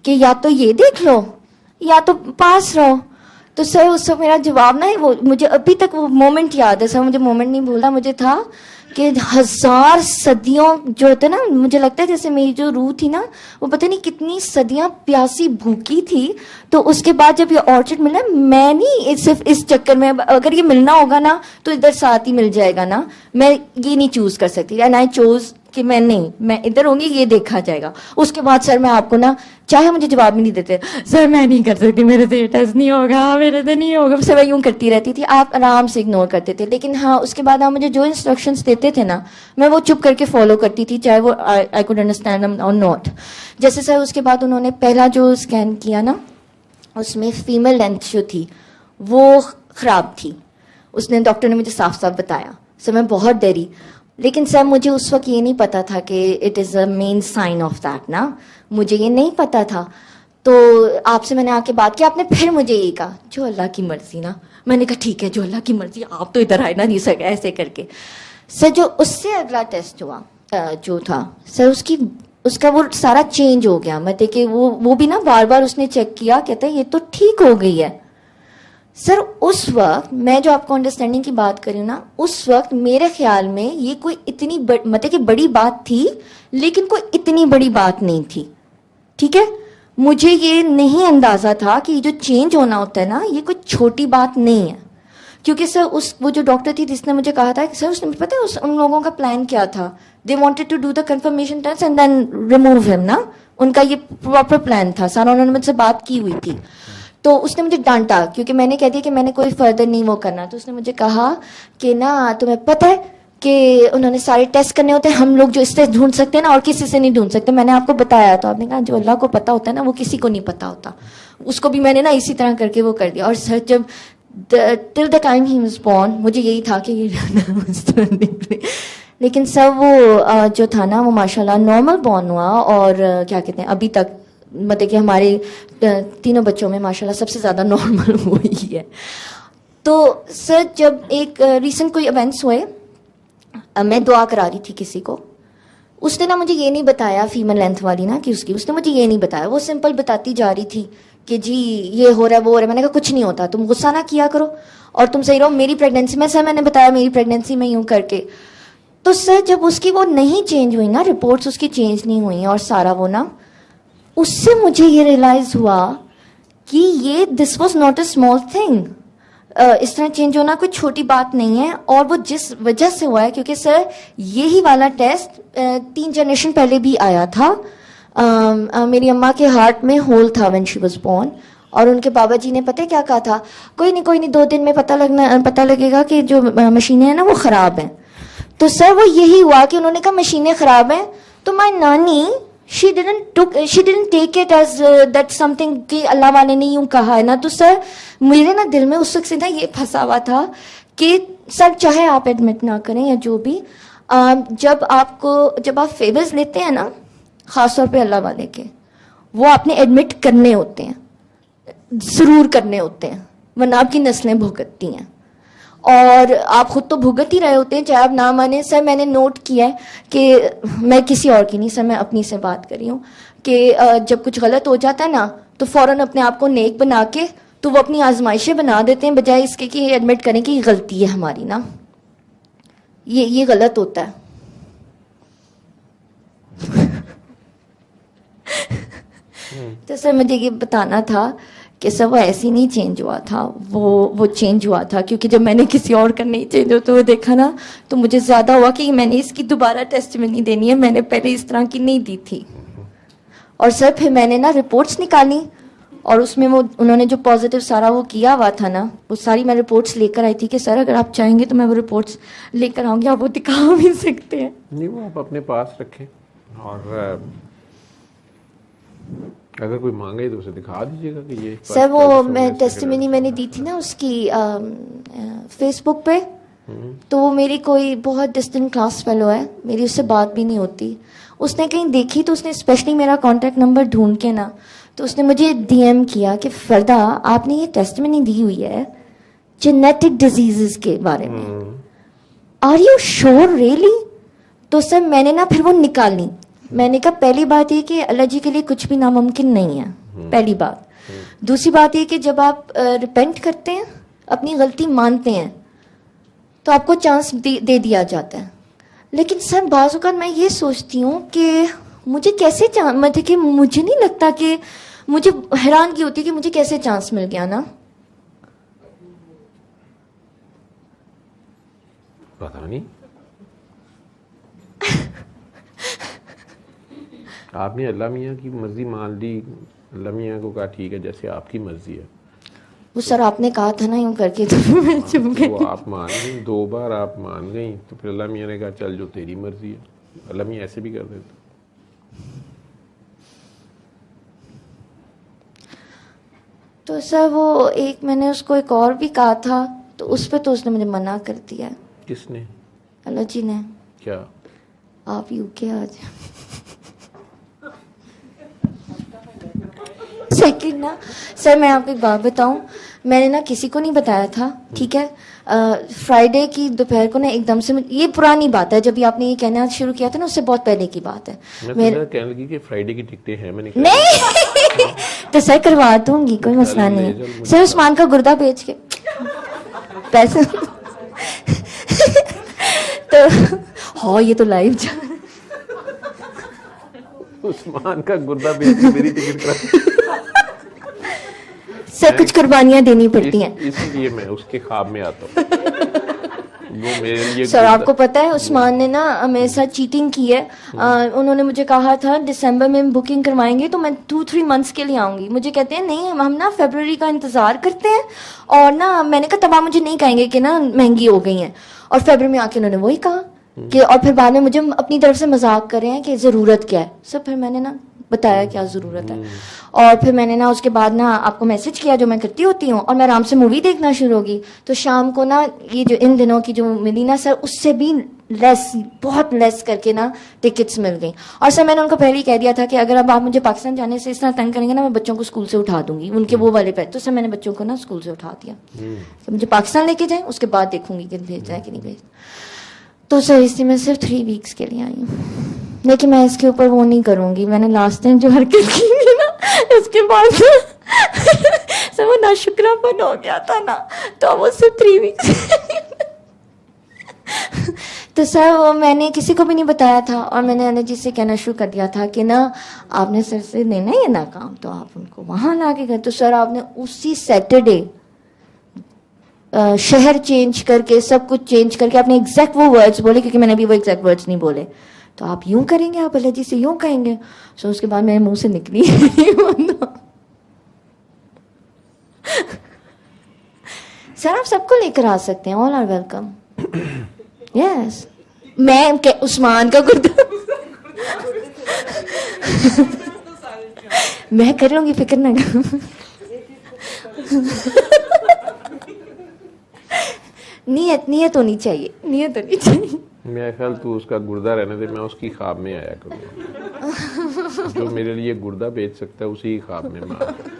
S2: کہ یا تو یہ دیکھ لو یا تو پاس رہو. تو سر اس وقت میرا جواب نا وہ مجھے ابھی تک وہ مومنٹ یاد ہے سر, مجھے مومنٹ نہیں بھولتا. مجھے تھا کہ 1000 صدیوں جو ہوتے نا, مجھے لگتا ہے جیسے میری جو روح تھی نا وہ پتہ نہیں کتنی صدیاں پیاسی بھوکی تھی. تو اس کے بعد جب یہ آرچڈ ملا, میں نہیں صرف اس چکر میں اگر یہ ملنا ہوگا نا تو ادھر ساتھ ہی مل جائے گا نا, میں یہ نہیں چوز کر سکتی. اینڈ آئی چوز کہ میں نہیں, میں ادھر ہوں گی, یہ دیکھا جائے گا. اس کے بعد سر میں آپ کو نا چاہے مجھے جواب بھی نہیں دیتے, سر میں نہیں کر سکتی, میرے سے ٹیسٹ نہیں ہوگا, میرے سے نہیں ہوگا, سر میں یوں کرتی رہتی تھی. آپ آرام سے اگنور کرتے تھے. لیکن ہاں اس کے بعد آپ مجھے جو انسٹرکشنز دیتے تھے نا میں وہ چپ کر کے فالو کرتی تھی, چاہے وہ آئی کوڈ انڈرسٹینڈ اور ناٹ. جیسے سر اس کے بعد انہوں نے پہلا جو اسکین کیا نا اس میں فیمیل لینتھ جو تھی وہ خراب تھی. اس نے ڈاکٹر نے مجھے صاف صاف بتایا. سر میں بہت ڈری, لیکن سر مجھے اس وقت یہ نہیں پتا تھا کہ it is a main sign of that نا, مجھے یہ نہیں پتا تھا. تو آپ سے میں نے آ کے بات کی, آپ نے پھر مجھے یہ کہا جو اللہ کی مرضی نا. میں نے کہا ٹھیک ہے جو اللہ کی مرضی, آپ تو ادھر آئے نا نہیں سکے ایسے کر کے. سر جو اس سے اگلا ٹیسٹ ہوا جو تھا سر اس کا وہ سارا چینج ہو گیا. مطلب کہ وہ بھی نا بار بار اس نے چیک کیا, کہتا ہے یہ تو ٹھیک ہو گئی ہے. سر اس وقت میں جو آپ کو انڈرسٹینڈنگ کی بات کری ہوں نا, اس وقت میرے خیال میں یہ کوئی اتنی مطلب کہ بڑی بات تھی لیکن کوئی اتنی بڑی بات نہیں تھی. ٹھیک ہے, مجھے یہ نہیں اندازہ تھا کہ یہ جو چینج ہونا ہوتا ہے نا, یہ کوئی چھوٹی بات نہیں ہے. کیونکہ سر وہ جو ڈاکٹر تھی جس نے مجھے کہا تھا کہ سر, اس نے پتہ ہے ان لوگوں کا پلان کیا تھا, they wanted to do the confirmation test and then remove ہم نا. ان کا یہ پراپر پلان تھا سارا, انہوں نے مجھ سے بات کی ہوئی تھی. تو اس نے مجھے ڈانٹا کیونکہ میں نے کہہ دیا کہ میں نے کوئی فردر نہیں وہ کرنا. تو اس نے مجھے کہا کہ نا تمہیں پتہ ہے کہ انہوں نے سارے ٹیسٹ کرنے ہوتے ہیں, ہم لوگ جو اس سے ڈھونڈ سکتے ہیں نا اور کسی سے نہیں ڈھونڈ سکتے. میں نے آپ کو بتایا. تو آپ نے کہا جو اللہ کو پتا ہوتا ہے نا وہ کسی کو نہیں پتا ہوتا. اس کو بھی میں نے نا اسی طرح کر کے وہ کر دیا. اور سر جب till the time he was born مجھے یہی تھا کہ یہ لیکن سر وہ جو تھا نا وہ ماشاء اللہ نارمل بورن ہوا. اور کیا کہتے ہیں ابھی تک مطلب کہ ہمارے تینوں بچوں میں ماشاء اللہ سب سے زیادہ نارمل وہی ہے. تو سر جب ایک ریسنٹ کوئی ایونٹس ہوئے, میں دعا کرا رہی تھی کسی کو, اس نے نا مجھے یہ نہیں بتایا فیمل لینتھ والی نا کہ اس نے مجھے یہ نہیں بتایا. وہ سمپل بتاتی جا رہی تھی کہ جی یہ ہو رہا ہے وہ ہو رہا ہے. میں نے کہا کچھ نہیں ہوتا, تم غصہ نہ کیا کرو اور تم صحیح رہو. میری پریگنینسی میں نے بتایا میری پریگنینسی میں یوں کر کے. تو سر جب اس کی وہ نہیں چینج ہوئی نا, رپورٹس اس کی چینج نہیں ہوئی اور سارا وہ نا, اس سے مجھے یہ ریئلائز ہوا کہ یہ this was not a small thing. اس طرح چینج ہونا کوئی چھوٹی بات نہیں ہے. اور وہ جس وجہ سے ہوا ہے کیونکہ سر یہی والا ٹیسٹ 3 جنریشن پہلے بھی آیا تھا. میری اماں کے ہارٹ میں ہول تھا وین شی واز بورن, اور ان کے بابا جی نے پتہ کیا کہا تھا, کوئی نہیں 2 دن میں پتہ لگے گا کہ جو مشینیں ہیں نا وہ خراب ہیں. تو سر وہ یہی ہوا کہ انہوں نے کہا مشینیں خراب ہیں. تو مائی نانی she didn't take it as that something کہ اللہ والے نے یوں کہا ہے نا. تو سر میرے نا دل میں اس وقت سے نا یہ پھنسا ہوا تھا کہ سر چاہے آپ ایڈمٹ نہ کریں یا جو بھی, جب آپ فیورز لیتے ہیں نا, خاص طور پہ اللہ والے کے, وہ آپ نے ایڈمٹ کرنے ہوتے ہیں, ضرور کرنے ہوتے ہیں, ورنہ آپ کی نسلیں بھگتتی ہیں. اور آپ خود تو بھگت ہی رہے ہوتے ہیں چاہے آپ نہ مانیں. سر میں نے نوٹ کیا ہے کہ میں کسی اور کی نہیں سر, میں اپنی سے بات کر رہی ہوں کہ جب کچھ غلط ہو جاتا ہے نا تو فوراً اپنے آپ کو نیک بنا کے تو وہ اپنی آزمائشیں بنا دیتے ہیں بجائے اس کے کہ ایڈمٹ کریں کہ یہ غلطی ہے ہماری نا, یہ غلط ہوتا ہے. تو سر مجھے یہ بتانا تھا کہ سر وہ ایسے نہیں چینج ہوا تھا, وہ چینج ہوا تھا کیونکہ جب میں نے کسی اور کا نہیں چینج ہوتا وہ دیکھا نا تو مجھے زیادہ ہوا کہ میں نے اس کی دوبارہ ٹیسٹ میں نہیں دینی ہے, میں نے پہلے اس طرح کی نہیں دی تھی. اور سر پھر میں نے نا رپورٹس نکالی اور اس میں وہ انہوں نے جو پازیٹیو سارا وہ کیا ہوا تھا نا, وہ ساری میں رپورٹس لے کر آئی تھی کہ سر اگر آپ چاہیں گے تو میں وہ رپورٹس لے کر آؤں گی, آپ وہ دکھا بھی سکتے ہیں.
S1: نہیں وہ آپ اپنے پاس رکھیں اور اگر کوئی مانگے تو اسے دکھا دیجیے گا کہ یہ
S2: سر وہ میں ٹیسٹیمنی میں نے دی تھی نا اس کی فیس بک پہ, تو وہ میری کوئی بہت ڈسٹنٹ کلاس فیلو ہے, میری اس سے بات بھی نہیں ہوتی. اس نے کہیں دیکھی تو اس نے اسپیشلی میرا کانٹیکٹ نمبر ڈھونڈ کے نا تو اس نے مجھے ڈی ایم کیا کہ فردا آپ نے یہ ٹیسٹیمنی دی ہوئی ہے جینیٹک ڈیزیزز کے بارے میں, آر یو شیور ریئلی. تو سر میں نے نا پھر وہ نکالی. میں نے کہا پہلی بات یہ کہ اللہ جی کے لیے کچھ بھی ناممکن نہیں ہے, پہلی بات. دوسری بات یہ کہ جب آپ ریپینٹ کرتے ہیں, اپنی غلطی مانتے ہیں, تو آپ کو چانس دے دیا جاتا ہے. لیکن سر بعض اوقات میں یہ سوچتی ہوں کہ مجھے کیسے مطلب کہ مجھے نہیں لگتا کہ مجھے حیرانگی ہوتی کہ مجھے کیسے چانس مل گیا نا.
S1: پتا نہیں آپ نے اللہ میاں کی مرضی مان لی, اللہ میاں کو کہا ٹھیک ہے جیسے آپ کی مرضی ہے.
S2: وہ سر آپ نے کہا تھا نا یوں کر کے تو میں چپ گئی.
S1: وہ آپ مان گئی, 2 بار آپ مان گئی تو پھر اللہ میاں نے کہا چل جو تیری مرضی ہے. اللہ میاں ایسے بھی کر دیتا.
S2: تو سر وہ ایک میں نے اس کو ایک اور بھی کہا تھا تو اس پہ تو اس نے مجھے منع کر دیا.
S1: کس نے؟
S2: اللہ جی نے.
S1: کیا
S2: آپ یو کے آ جائیں. سیکنڈ نا سر میں آپ کو ایک بات بتاؤں, میں نے نا کسی کو نہیں بتایا تھا, ٹھیک ہے. فرائیڈے کی دوپہر کو نا ایک دم سے, یہ پرانی بات ہے, جب آپ نے یہ کہنا شروع کیا تھا نا اس سے بہت پہلے کی بات ہے.
S1: میں کہنے لگی کہ فرائیڈے کی ٹکٹیں ہیں, میں نے
S2: نہیں تو سر کروا دوں گی, کوئی مسئلہ نہیں ہے سر. عثمان کا گردہ بیچ کے پیسے تو ہاں یہ تو لائیو جا
S1: عثمان کا گردہ بیچ کے میری ٹکٹ کرا.
S2: سر کچھ قربانیاں دینی پڑتی ہیں.
S1: اس لیے میں اس کے خواب میں آتا ہوں. وہ میرے لیے
S2: سر آپ کو پتا ہے عثمان نے نا میرے ساتھ چیٹنگ کی ہے. انہوں نے مجھے کہا تھا دسمبر میں بکنگ کروائیں گے تو میں 2-3 months کے لیے آؤں گی. مجھے کہتے ہیں نہیں ہم نا فیبرری کا انتظار کرتے ہیں, اور نا میں نے کہا تب آپ مجھے نہیں کہیں گے کہ نا مہنگی ہو گئی ہیں. اور فیبرری میں آ کے انہوں نے وہی کہا کہ, اور پھر بعد میں مجھے اپنی طرف سے مذاق کر رہے ہیں کہ ضرورت کیا ہے. سر پھر میں نے نا بتایا کیا ضرورت ہے, اور پھر میں نے نا اس کے بعد نا آپ کو میسج کیا جو میں کرتی ہوتی ہوں, اور میں آرام سے مووی دیکھنا شروع ہوگی. تو شام کو نا یہ جو ان دنوں کی جو ملی نا سر اس سے بھی لیس, بہت لیس کر کے نا ٹکٹس مل گئیں. اور سر میں نے ان کو پہلے ہی کہہ دیا تھا کہ اگر اب آپ مجھے پاکستان جانے سے اس طرح تنگ کریں گے نا میں بچوں کو اسکول سے اٹھا دوں گی ان کے وہ والے پہ. تو سر میں نے بچوں کو نا اسکول سے اٹھا دیا کہ مجھے پاکستان لے کے جائیں, اس کے بعد دیکھوں گی کہ بھیج جائے کہ نہیں بھیج. تو سر اس لیے میں صرف 3 weeks کے لیے آئی ہوں. لیکن میں اس کے اوپر وہ نہیں کروں گی, میں نے لاسٹ ٹائم جو حرکت کی تھی نا اس کے بعد سر وہ ناشکرا پن ہو گیا تھا نا, تو وہ صرف 3 weeks. تو سر وہ میں نے کسی کو بھی نہیں بتایا تھا, اور میں نے انرجی سے کہنا شروع کر دیا تھا کہ نا آپ نے سر سے دینا ہے یہ ناکام تو آپ ان کو وہاں لا کے گئے. تو سر آپ نے اسی سیٹرڈے شہر چینج کر کے سب کچھ چینج کر کے اپنے ایگزیکٹ وہ ورڈز بولے, کیونکہ میں نے بھی وہ ایگزیکٹ ورڈز نہیں بولے. تو آپ یوں کریں گے, آپ اللہ جی سے یوں کہیں گے. سو اس کے بعد میرے منہ سے نکلی سر آپ سب کو لے کر آ سکتے ہیں, آل آر ویلکم. یس میں عثمان کا گردہ میں کر لوں گی, فکر نہ کروں. نیت ہونی چاہیے, نیت ہونی چاہیے.
S1: میرا خیال تو اس کا گردہ رہنے دے, میں اس کی خواب میں آیا کروں. جو میرے لیے گردہ بیچ سکتا ہے اسی خواب میں میں آیا کروں.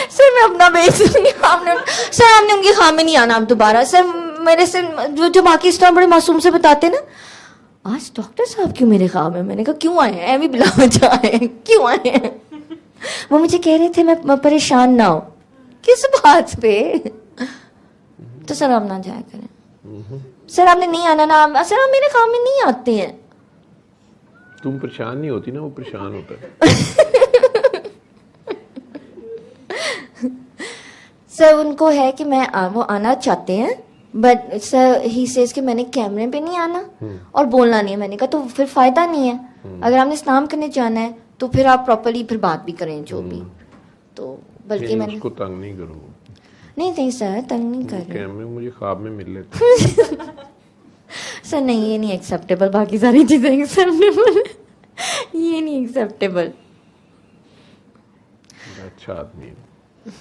S2: سر میں اپنا بیچ لوں گی. سر آپ نے ان کی خواب میں نہیں آنا اب دوبارہ. سر میرے سے جو باقی اس طرح بڑے معصوم سے بتاتے نا, آج ڈاکٹر صاحب کیوں میرے خواب میں. میں نے کہا کیوں آئے ہیں, ایوی بلا وجہ آئے ہیں, کیوں آئے ہیں. وہ مجھے کہہ رہے تھے میں پریشان نہ ہو, کس بات پہ. تو سر آپ نہ جایا کریں. سر آپ نے نہیں آنا نا, سر آپ میرے خواب میں نہیں آتے ہیں.
S1: تم پریشان نہیں ہوتی نا, وہ پریشان ہوتا ہے.
S2: سر ان کو ہے کہ میں وہ آنا چاہتے ہیں, بٹ سر ہی سیز کہ میں نے کیمرے پہ نہیں آنا اور بولنا نہیں ہے. میں نے کہا تو پھر فائدہ نہیں ہے. اگر آپ نے اسلام کرنے جانا ہے تو پھر آپ پراپرلی پھر بات بھی کریں جو بھی. تو بلکہ میں نے
S1: اس کو تنگ نہیں کروں.
S2: نہیں سر تنگ نہیں کر رہے.
S1: کیمرے مجھے خواب میں مل لیتے.
S2: سر نہیں یہ نہیں ایکسیپٹیبل, باقی ساری چیزیں ایکسیپٹیبل, یہ نہیں ایکسیپٹیبل.
S1: اچھا آدمی ہے,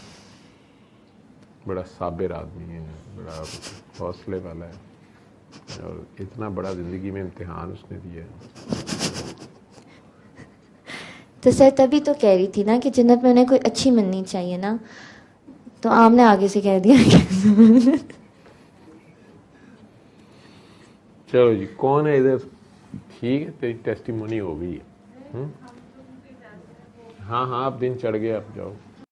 S1: بڑا صابر آدمی ہے, بڑا حوصلے والا ہے, اور اتنا بڑا زندگی میں امتحان اس نے دیا ہے.
S2: تو سر تبھی تو کہہ رہی تھی نا کہ جنت میں انہیں کوئی اچھی ملنی چاہیے نا, تو آپ نے آگے سے کہہ دیا.
S1: چلو جی, کون ہے ادھر؟ ٹھیک ہے, تیری ٹیسٹیمونی ہو گئی. ہاں اب دن چڑھ گیا, اب جاؤ.